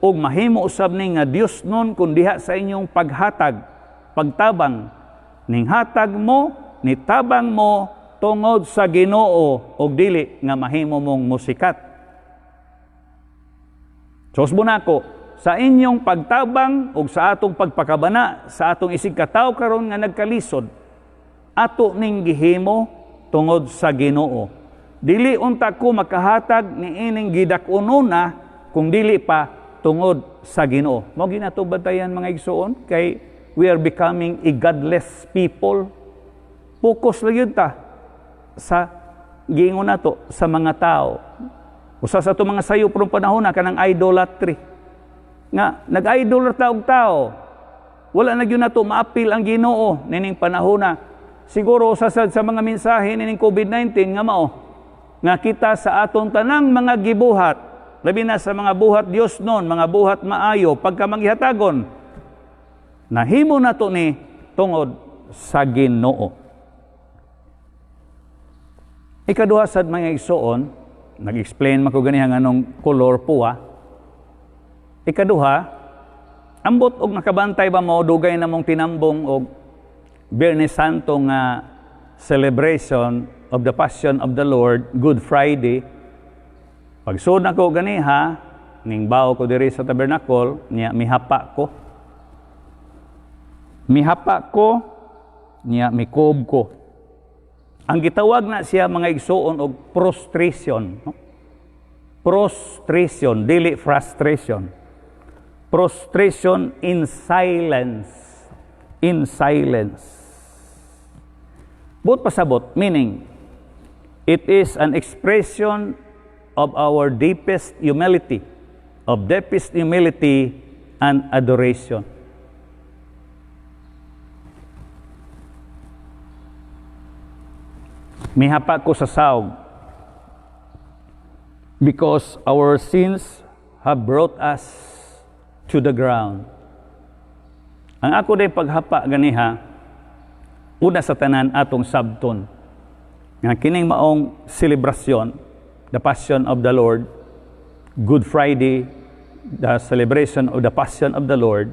ug mahimo usab ni nga Dios nun kun diha sa inyong paghatag, pagtabang ning hatag mo, nitabang mo tungod sa Ginoo ug dili nga mahimo mong musikat. Sos bunako sa inyong pagtabang ug sa atong pagpakabana sa atong isig katawo karon nga nagkalisod, ato ning gihimo tungod sa Ginoo. Dili unta ko makahatag ni ining gidak-ununa kung dili pa tungod sa Ginoo. Mao ginato batayan mga igsoon kay we are becoming a godless people. Focus lang yun ta sa giingon nato sa mga tao. Usa sa ato mga sayo prong panahon na kanang idolatry. Nga nag-idol ta og tao. Wala na gyud nato maapil ang Ginoo nining panahon na. Siguro usasad sa mga mensahe nining COVID-19 nga mao nga kita sa atong tanang mga gibuhat, labi na sa mga buhat Dios noon, mga buhat maayo pagkamanghihatagon, nahimo nato ni tungod sa Ginoo. Ikaduha sad mga igsoon, nag-explain mako ganiha nga anong kolor puwa. Ikaduha, ambot og nakabantay ba mo dugay na mong tinambong og Biyernes Santo nga celebration of the Passion of the Lord, Good Friday. Pagsud nako ganiha, ning bawo ko diri sa tabernacle, niya mihapa ko. Mihapa ko, niya mikob ko. Ang gitawag na siya mga igsoon og prostration. No? Prostration, dili frustration. Prostration in silence. In silence. But pasabot, meaning, it is an expression of our deepest humility and adoration. Mihapa ko sa sawg because our sins have brought us to the ground. Ang ako day paghapa ganiha, una sa tanan atong sabton nga kining maong selebrasyon, the Passion of the Lord, Good Friday, the celebration of the Passion of the Lord,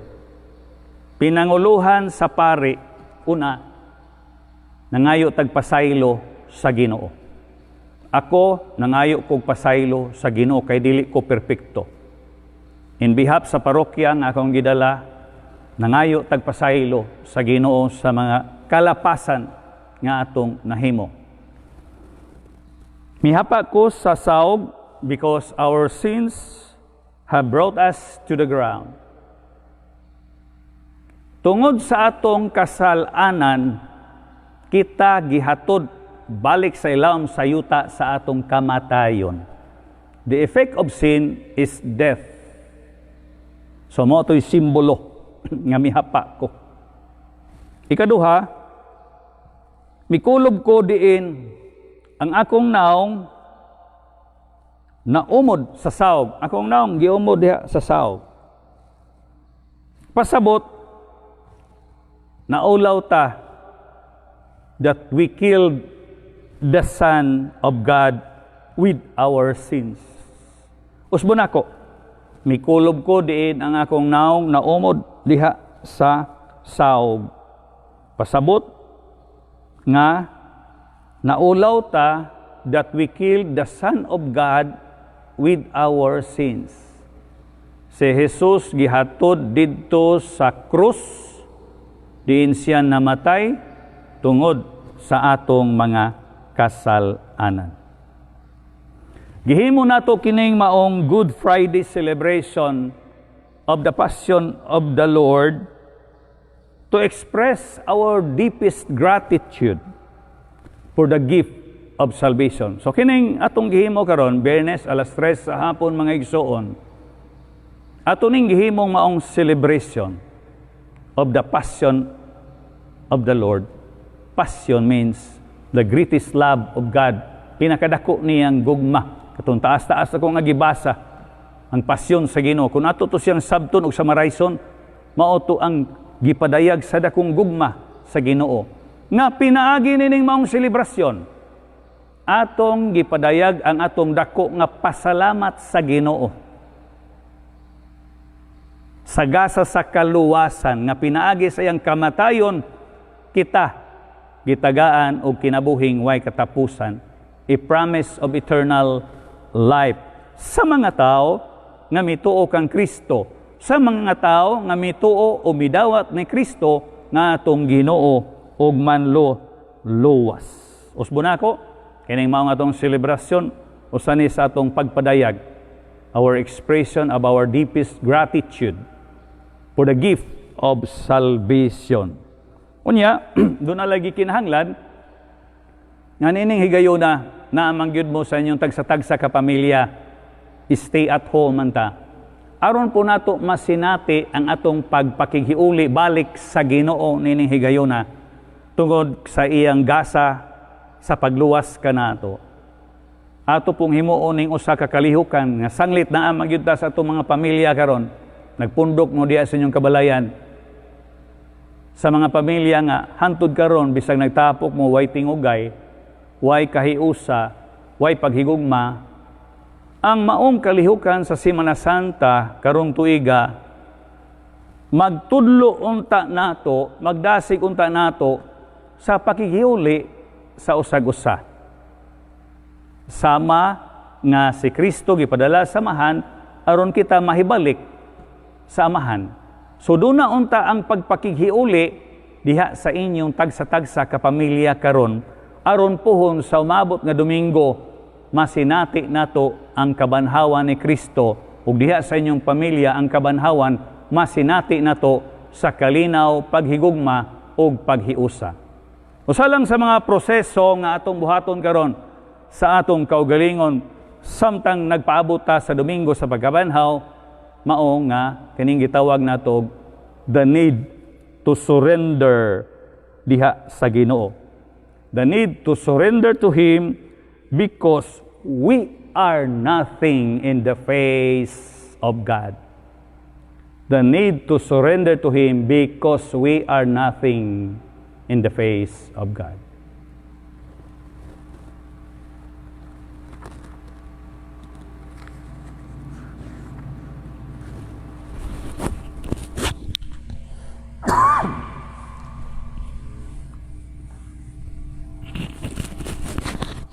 pinanguluhan sa pari, una, nangayo tagpasaylo sa Ginoo. Ako, nangayo kog pasaylo sa Ginoo kay dili ko perpekto. In behalf sa parokya nga akong gidala, nangayo tagpasaylo sa Ginoo sa mga kalapasan nga atong nahimo. Mihapa ko sa sawg because our sins have brought us to the ground. Tungod sa atong kasalanan, kita gihatod balik sa ilawom sa yuta sa atong kamatayon. The effect of sin is death. So mo to'y simbolo nga mihapa ko. Ikaduha, Mikulob ko diin ang akong naong naumod sa sawg. Akong naong giumod diha sa sawg. Pasabot, naulaw ta that we killed the Son of God with our sins. Usbon ako, mikulob ko diin ang akong naong naumod diha sa sawg. Pasabot, nga naulaw ta that we killed the Son of God with our sins. Si Jesus gihatod didto sa krus, diin siya namatay tungod sa atong mga kasalanan. Gihimo nato kining maong Good Friday celebration of the Passion of the Lord to express our deepest gratitude for the gift of salvation. So kining atong gihimo karon, Biyernes alas 3 sa hapon mga igsoon, ato ning gihimong maong celebration of the Passion of the Lord. Passion means the greatest love of God. Pinakadako niyang gugma. Katong taas-taas ako nga gibasa ang pasyon sa Ginoo. Kung ato to siyang sabton ug summarizeon, mao to ang gipadayag sa dakong gugma sa Ginoo. Nga pinaagi nining maong selebrasyon, atong gipadayag ang atong dako nga pasalamat sa Ginoo. Sagasa sa kaluwasan nga pinaagi sa iyang kamatayon, kita gitagaan og kinabuhing way katapusan, a promise of eternal life sa mga tao nga mituo kang Kristo. Sa mga tao nga mituo o midawat ni Kristo nga atong Ginoo og manlo luwas. Usbon ako, kining mao nga atong selebrasyon usa ni sa atong pagpadayag, our expression of our deepest gratitude for the gift of salvation. Unya, doon na lagi kinahanglan nga nining higayuna na amangyud mo sa inyong tagsa-tagsa ka pamilya, stay at home man ta. Aron po nato masinati ang atong pagpakighiuli balik sa Ginoo nining higayuna tungod sa iyang gasa sa pagluwas kanato. Ato pong himuon ning usa ka kalihukan nga sanglit naa magyud ta sa atong mga pamilya karon. Nagpundok mo diya sa inyong kabalayan. Sa mga pamilya nga hantud karon bisag nagtapok mo way tingugay, way kahiusa, way paghigugma. Ang maong kalihukan sa Semana Santa karong tuiga, magtudlo unta nato, magdasig unta nato sa pakigiuli sa usag-usa. Sama nga si Kristo gipadala sa amahan aron kita mahibalik sa amahan. So doon na unta ang pagpakighiuli diha sa inyong tagsa-tagsa kapamilya karon aron puhon sa umabot nga Domingo masinati nato ang kabanhawan ni Kristo ug diha sa inyong pamilya ang kabanhawan masinati nato sa kalinaw, paghigugma ug paghiusa. Usa lang sa mga proseso nga atong buhaton karon sa atong kaugalingon samtang nagpaabot ta sa Domingo sa pagkabanhaw, mao nga kining gitawag nato the need to surrender diha sa Ginoo. The need to surrender to Him because we are nothing in the face of God. The need to surrender to Him because we are nothing in the face of God.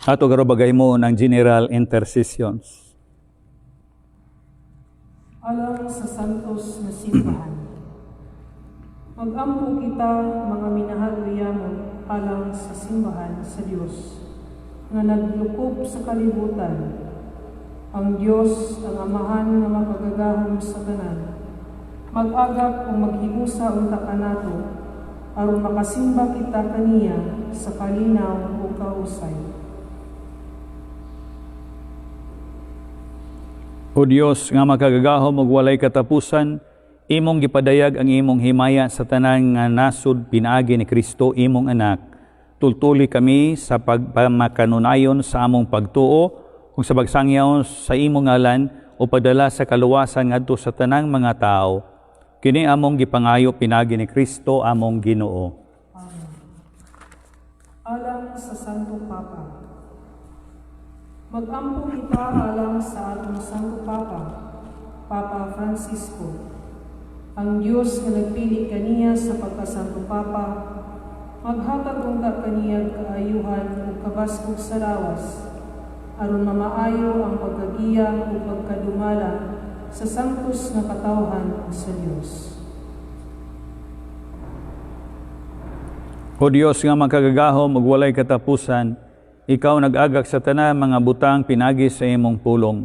Ato garobagay mo ng general intercessions. Alang sa santos na simbahan, mag-ampo kita mga minahal riyamon alang sa simbahan sa Dios nga naglukob sa kalibutan. Ang Dios ang amahan nga makagagahom sa tanan. Mag-agap o maghiusa unta kanato aron makasimba kita kaniya sa kalinaw o kausay. O Dios nga makagagahom ug walay katapusan, imong gipadayag ang imong himaya sa tanan nga nasud pinaagi ni Kristo imong anak Tultuli kami sa pagpamakanunayon sa among pagtuo kung sa pagsangyaw sa imong ngalan o padala sa kaluwasan ngadto sa tanang mga tao. Kini among gipangayo pinagi ni Kristo among Ginoo. Alang sa Santo Papa. Mag-ampo kita alang sa atong Santo Papa, Papa Francisco. Ang Diyos nga nagpili kaniya sa pagkasanto Papa, maghatag unta kaniya kaayuhan ug kabaskog sa lawas, aron mamaayo ang pagkagiya ug pagkadumala sa sangtos nga katawhan sa Dios. O Diyos nga makagagahom ug walay katapusan, ikaw nag-agak sa tanan mga butang pinagi sa imong pulong.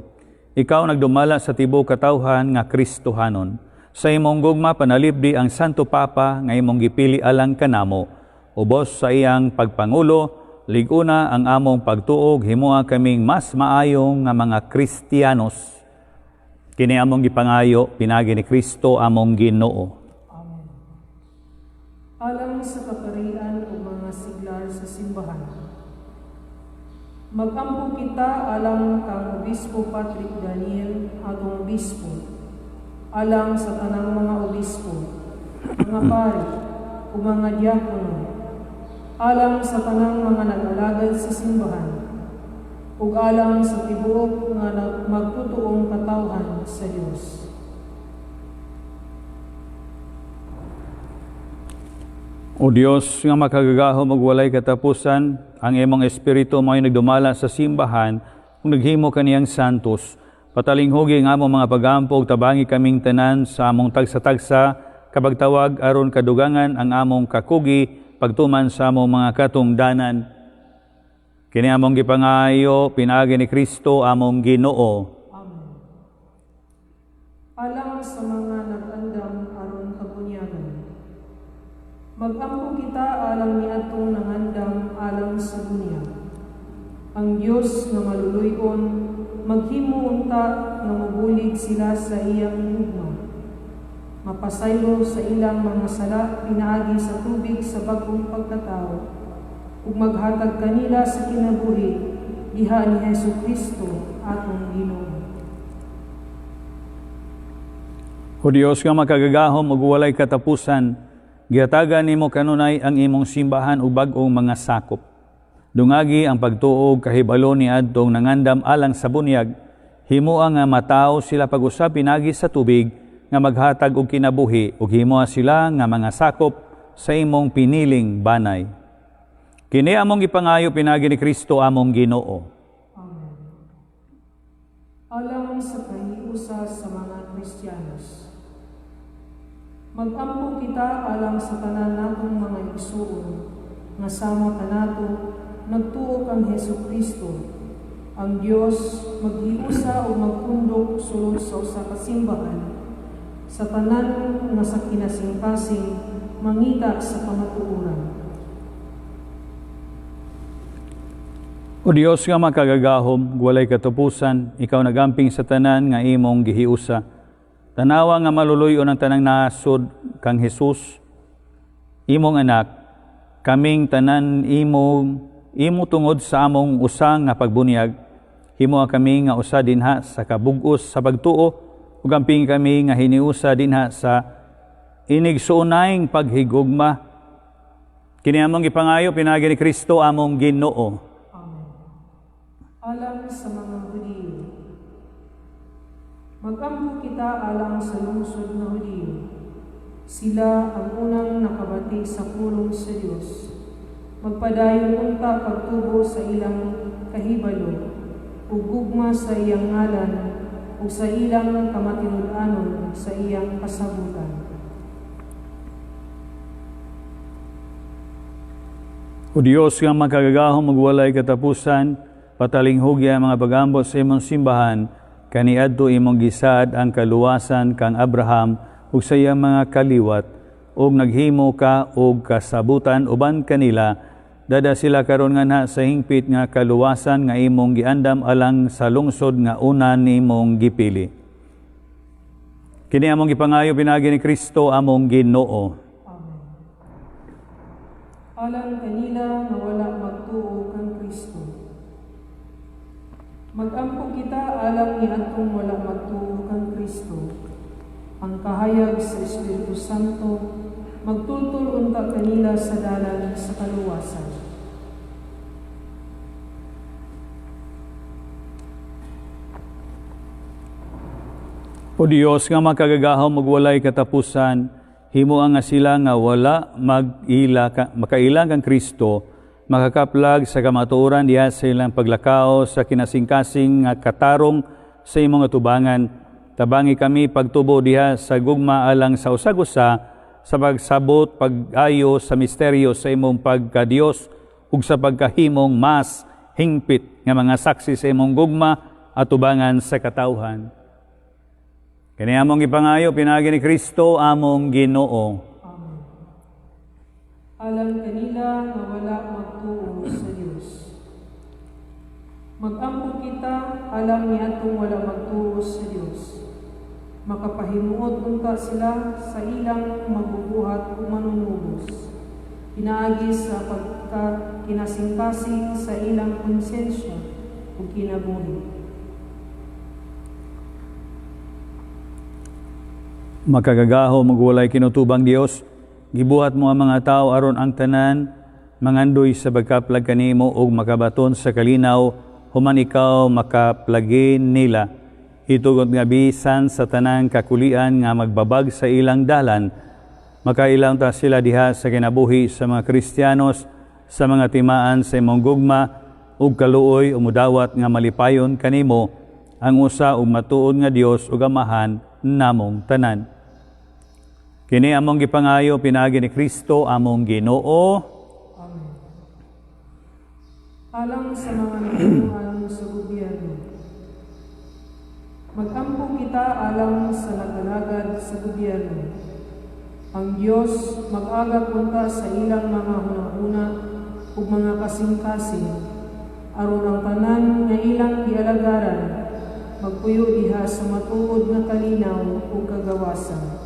Ikaw nagdumala sa tibuok katawhan nga Kristohanon. Sa imong gugma panalipdi ang Santo Papa nga imong gipili alang kanamo. Ubos sa iyang pagpangulo, liguna ang among pagtuog, himuha kaming mas maayong nga mga Kristiyanos. Kini among gipangayo pinagi ni Kristo among Ginoo. Amen. Alang sa kaparian o mga siglar sa simbahan. Mag-ampo kita alang kang Obispo Patrick Daniel, atong obispo, alang sa tanang mga obispo, mga pari o mga diakono, alang sa tanang mga nag-alagad sa simbahan, ug alang sa tibuok nga magtutuong katawhan sa Dios. O Diyos nga makagagahom ug walay katapusan, ang imong espiritu mo'y nagdumala sa simbahan kung naghimo kaniyang santos. Patalinghugi nga among mga pag-ampog, tabangi kaming tanan sa among tagsa-tagsa, kabagtawag aron kadugangan ang among kakugi, pagtuman sa among mga katungdanan. Kini among gipangayo, pinagi ni Kristo among Ginoo. Amen. Alang sa mga nag-andam aron kabunyagan. Mag-ampo kita alang niadtong nangandam alang sa bunyag. Ang Dios nga maluluyon, maghimo unta nga mabulig sila sa iyang hugma. Mapasaylo sa ilang mga sala pinaagi sa tubig sa bagong pagkatao, ug maghatag kanila sa kinabuhi diha ni Jesucristo atong Ginoo. O Diyos nga makagagahom ug walay katapusan, gihatagan nimo kanunay ang imong simbahan ug bag-ong mga sakop. Dungagi ang pagtuog kahibalo ni adtong nangandam alang sa bunyag, himua nga mataw sila pag-usab pinagi sa tubig nga maghatag og kinabuhi ug himuha sila nga mga sakop sa imong piniling banay. Kini among gipangayo pinagi ni Kristo among Ginoo. Amen. Alang sa kahiusa sa mga Kristiyanos. Mag-ampo kita alang sa tanan natong mga igsuon, nga sama kanato nagtuo kang Jesucristo. Ang Dios maghiusa o magpundok sulod sa usa ka simbahan, sa tanan nga sa kinasingkasing mangita sa kamatuoran. O Diyos nga makagagahom, walay katapusan, ikaw nagamping sa tanan nga imong gihiusa. Tanawa nga maluluyon ang tanang nasod kang Jesus, imong anak, kaming tanan imo tungod sa among usa nga pagbunyag, himuha kami nga usa dinha sa kabug-os sa pagtuo, ug amping kami nga hiniusa dinha sa inigsuunayng paghigugma. Kini among gipangayo pinagi ni Kristo among Ginoo. Amen. Alang sa mga Hudiyo. Mag-ampo kita alang sa lungsod na Hudiyo. Sila ang unang nakabati sa pulong sa Dios. Magpadayon unta pagtubo sa ilang kahibalo, ug gugma sa iyang ngalan, ug sa ilang kamatinud-anon sa iyang kasabutan. O Diyos nga makagagahom ug walay katapusan, patalinghugi ang mga pag-ambot sa imong simbahan, kaniadto imong gisaad ang kaluwasan kang Abraham ug sa iyang mga kaliwat, ug naghimo ka og kasabutan uban kanila, dada sila karon nga na sa hingpit nga kaluwasan nga imong giandam alang sa lungsod nga una nimong gipili. Kini among gipangayo pinagi ni Kristo among Ginoo. Amen. Alang kanila nga wala magtuo kang Kristo. Mag-ampo kita alang ni atong wala magtuo kang Kristo. Ang kahayag sa Espiritu Santo, magtultul unta kanila sa dalan sa kaluwasan. O Dios nga makagagahaw magwalay katapusan, himo nga sila nga wala makailang kang Kristo, makakaplag sa kamatuoran diha sa ilang paglakaw sa kinasingkasing nga katarong sa imong atubangan. Tabangi kami pagtubo diha sa gugma alang sa usag-usa sa pagsabot pag-ayo sa misteryo sa imong pagka-Dios ug sa pagkahimong mas hingpit nga mga saksi sa imong gugma atubangan sa katawhan. Kani among ipangayo pinagi ni Kristo among Ginoo. Amen. Alang kanila nga wala magtuo sa Dios. Mag-ampo kita alang ni atong wala magtuo sa Dios. Makapahimuot unta sila sa ilang magbubuhat o manunubos. Pinaagi sa pagka-kinasingkasing sa ilang konsensya o kinabuhi. Makagagaho magwalay kinutubang Dios, gibuhat mo ang mga tao aron ang tanan mangandoy sa pagkaplag kanimo ug makabaton sa kalinaw human ikaw makaplagin nila. Itugot nga bisan sa tanang kakulian nga magbabag sa ilang dalan, makailang ta sila diha sa kinabuhi sa mga Kristiyanos, sa mga timaan sa imong gugma ug kaluoy umudawat nga malipayon kanimo ang usa ug matuod nga Dios ug Amahan namong tanan. Kini among gipangayo pinagi ni Kristo among Ginoo. Amen. Alang sa mga namunuan sa gobyerno. Mag-ampo kita alang sa nagalagad sa gobyerno. Ang Diyos mag-agap unta sa ilang mga hunahuna ug mga kasing-kasing aron ang tanan nga ilang gialagaran magpuyo diha sa matuod nga kalinaw ug kagawasan.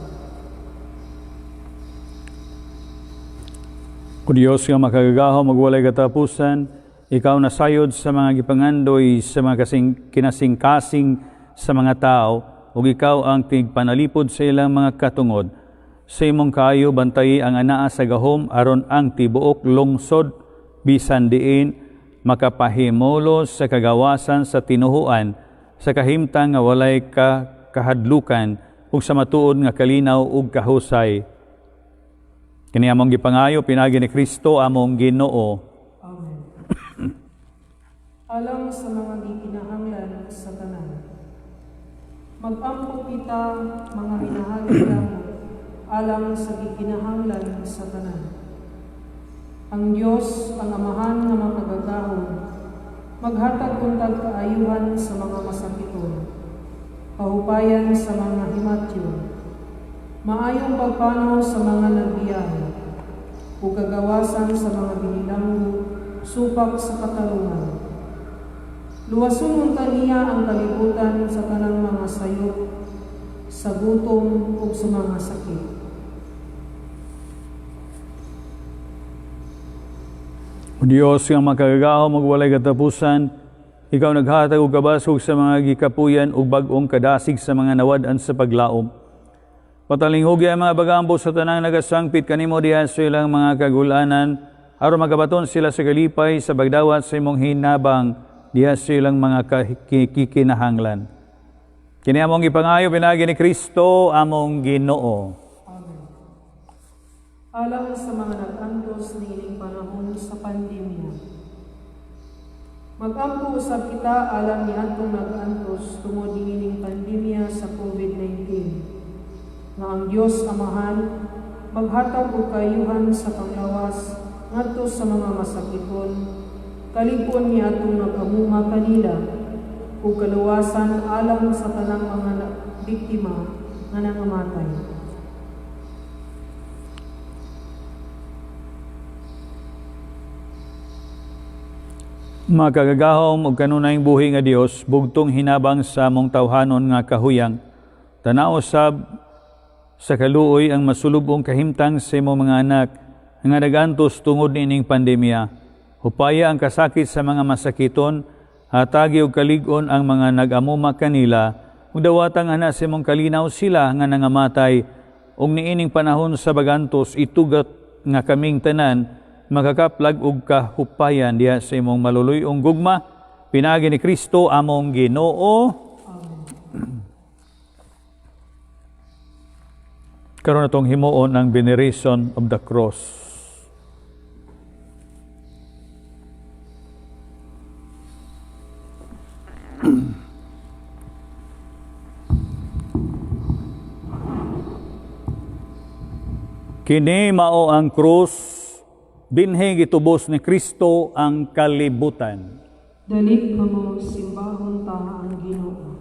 O Diyos nga makagagaho magwalay katapusan, ikaw nasayod sa mga gipangandoy sa mga kinasingkasing sa mga tao, ug ikaw ang tigpanalipod sa ilang mga katungod. Sa imong kaayo bantayi ang anaa sa gahom aron ang tibuok lungsod bisan diin makapahimulos sa kagawasan sa tinuhuan, sa kahimtang nga walay kahadlukan ug sa matuod nga kalinaw ug kahusay. Kini among gipangayo pinagi ni Kristo among Ginoo. Amen. Alang sa mga gikinahanglan sa tanan. Mag-ampo kita mga minahal alang sa gikinahanglan sa tanan. Ang Dios, ang Amahan nga makagagahon, maghatag untag kaayuhan sa mga masakiton, kahupayan sa mga himatyo, maayong pagpanaw sa mga nagbiyahe, o kagawasan sa mga binilanggo, supak sa katarungan. Luwason unta niya ang kalibutan sa tanang mga sayop, sa gutom o sa mga sakit. O Diyos nga makagagaho magwalay katapusan, ikaw naghatag og kabasog sa mga gikapuyan ug bag-ong kadasig sa mga nawad-an sa paglaom. Patalinghugi ang mga bagambo sa tanang nagasangpit kanimo diha sa ilang mga kagulanan, aron magabaton sila sa kalipay sa bagdawat sa imong hinabang diha sa ilang mga kikinahanglan. Kini among gipangayo pinagi ni Kristo among Ginoo. Amen. Alang sa mga nag-antos niining panahon sa pandemya. Mag-ampo usab kita alang ni atong nag-antos tungod niining pandemya sa COVID-19. Nga ang Diyos Amahan maghatag og kaayuhan sa panglawas ngadto sa mga masakiton, kalipon niya atong nag-amuma kanila ug kaluwasan alang sa tanang mga biktima nga nangamatay. Makagagahom og kanunayng buhi nga Dios, bugtong hinabang sa among tawhanon nga kahuyang. Tanaw sab sa kaluoy ang masulubong kahimtang sa imong mga anak, nga nagantos tungod niining pandemya. Hupaya ang kasakit sa mga masakiton, hatagi og kalig-on ang mga nag-amuma kanila, ug dawatang ana sa imong kalinaw sila nga nangamatay, ug niining panahon sa bagantos itugat nga kaming tanan makakaplag og kahupayan diha sa imong maluluy-ong gugma, pinaagi ni Kristo among Ginoo. Karon natong himuon ang veneration of the cross. Kini mao ang krus, dinhi gitubos ni Kristo ang kalibutan. Dali kamo simbahon ta ang Ginoo.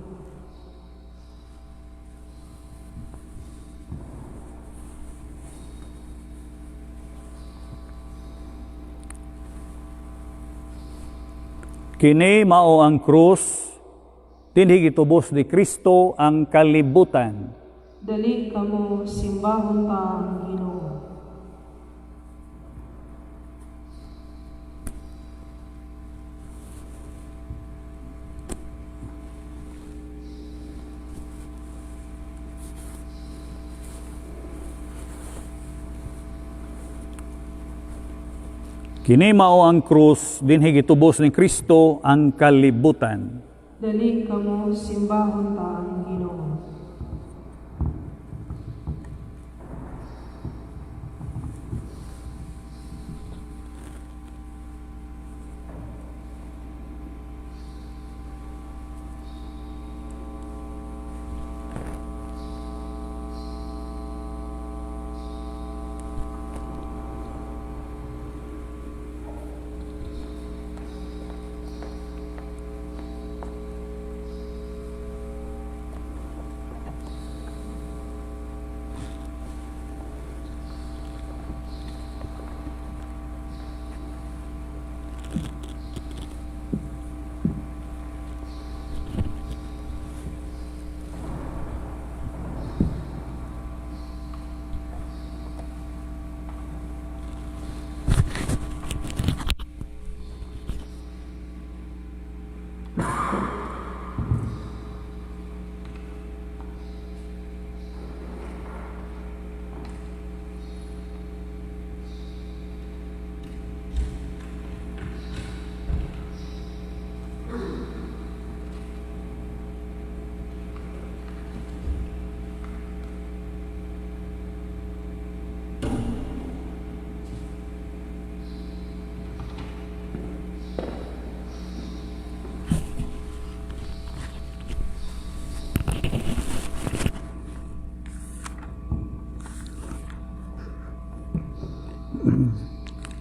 Kini mao ang krus, dinhi gitubos ni Kristo ang kalibutan. Dali kamo simbahon ta ang Ginoo. Kini mao ang krus, dinhi gitubos ni Kristo ang kalibutan. Dali kamo simbahon ta ang Ginoo.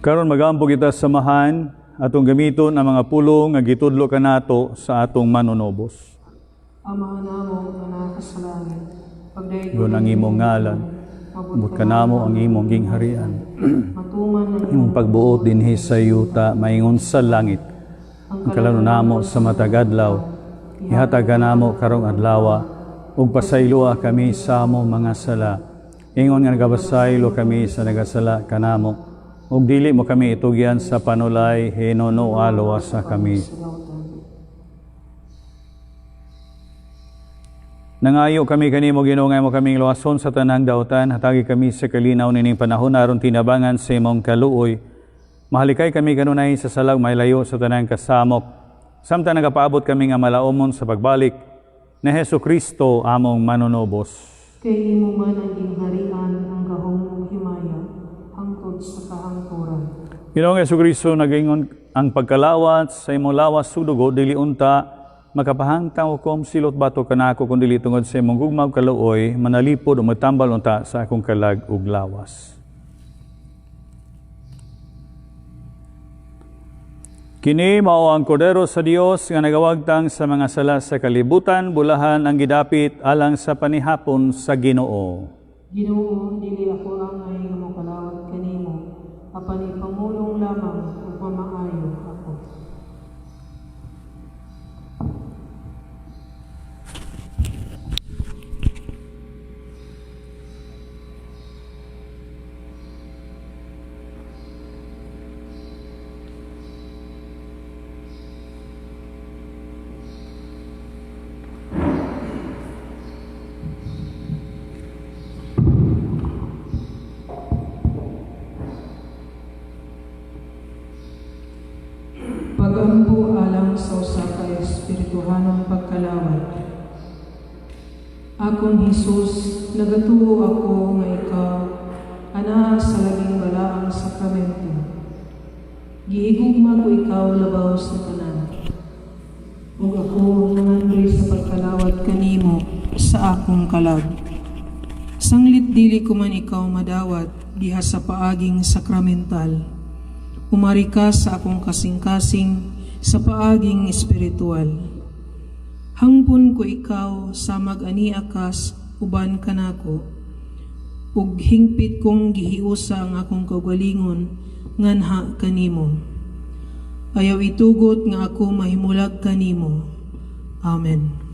Karon magampo kita samahan atong gamiton ang mga pulong nga gitudlo kanato sa atong manunobos. Amahan namo nga nakasalanan. Yun ang imong ngalan. Mabot kanamo ang imong gingharian. Matuman na Imong pagbuot dinhi sa yuta maingon sa langit. Ang kalano namo sa matagadlaw. Ihatag kanamo karong adlaw ug pasayloa kami sa among mga sala. Ingon nga nagabasaylo kami sa nagasala kanamo. Ug dili mo kami itugyan sa panulay hinono alawasa kami. Nangayo kami kanimo Ginoo nga mo kaming luwason sa tanang daotan, hatagi kami sa kalinaw nining panahon aron tinabangan sa imong kaluoy. Mahalikay kami kanunay sa salag mahilayo sa tanang kasamok. Samtang nagapaabot kami nga malaumon sa pagbalik ni Hesukristo among manunobos. kay imo man ang gingharian ang gahong himaya hangtod sa kahangturan. Ginoong Hesukristo nagingon ang pagkalawat sa imong lawas sudugo dili unta makapahangtang kom silot bato kanako kun dili tungod sa imong gugmaw kaluoy manalipod o matambal unta sa akong kalag ug lawas. Kini mao ang kordero sa Dios nga nagawagtang sa mga sala sa kalibutan, bulahan ang gidapit alang sa panihapon sa Ginoo. Ginoo, dili ako angay nga mokalawat kanimo, apan ipamulong lamang ug mamaayo ako. Kristohanong pagkalawat. Akong Hesus, nagatuo ako nga ikaw, ana sa labing balaang sakramento. Gihigugma ko ikaw labaw sa tanan. Ug ako nangandri sa pagkalawat kanimo sa akong kalag. Sanglit dili ko man ikaw madawat diha sa paaging sakramental. Umari ka sa akong kasing-kasing sa paaging espiritual. Hangpon ko ikaw sa mag-ani akas uban kanako. Ug hingpit kong gihiusa ang akong kaugalingon nganha kanimo. Ayaw itugot nga ako mahimulag kanimo. Amen.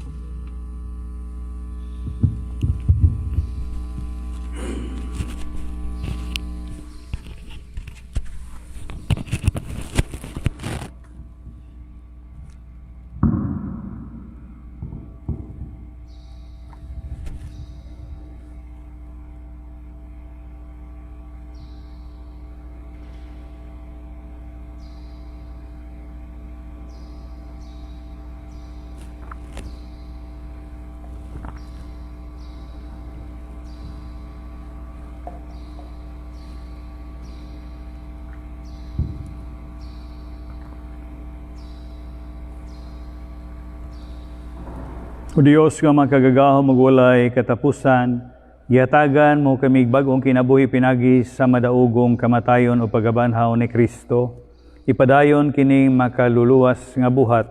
O Diyos nga makagagaho magwalay katapusan, gihatagan mo kami bagong kinabuhi pinagi sa madaugong kamatayon o pagabanhaw ni Kristo. Ipadayon kining makaluluwas nga buhat.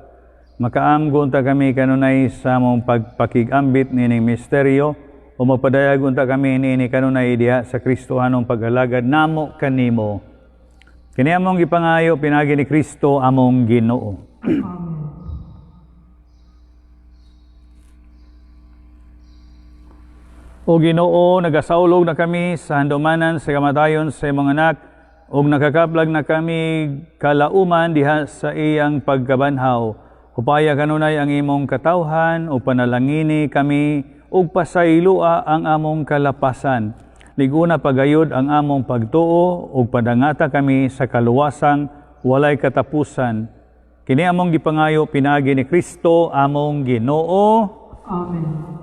Makaamgo unta kami kanunay sa mong pagpakigambit nining misteryo o mapadayag unta kami nini kanunay diha sa Kristohanong pag-alagad namo kanimo. Kini among gipangayo pinagi ni Kristo among Ginoo. Amen. O Ginoo, nagasaulog na kami sa handumanan sa kamatayon sa imong anak, ug nakakaplag na kami kalauman diha sa iyang pagkabanhaw. Upaya kanunay ang imong katawhan, o panalangini kami, ug pasaylua ang among kalapasan. Liguna pagayod ang among pagtuo, ug padangata kami sa kaluwasang walay katapusan. Kini among gipangayo pinagi ni Kristo among Ginoo. Amen.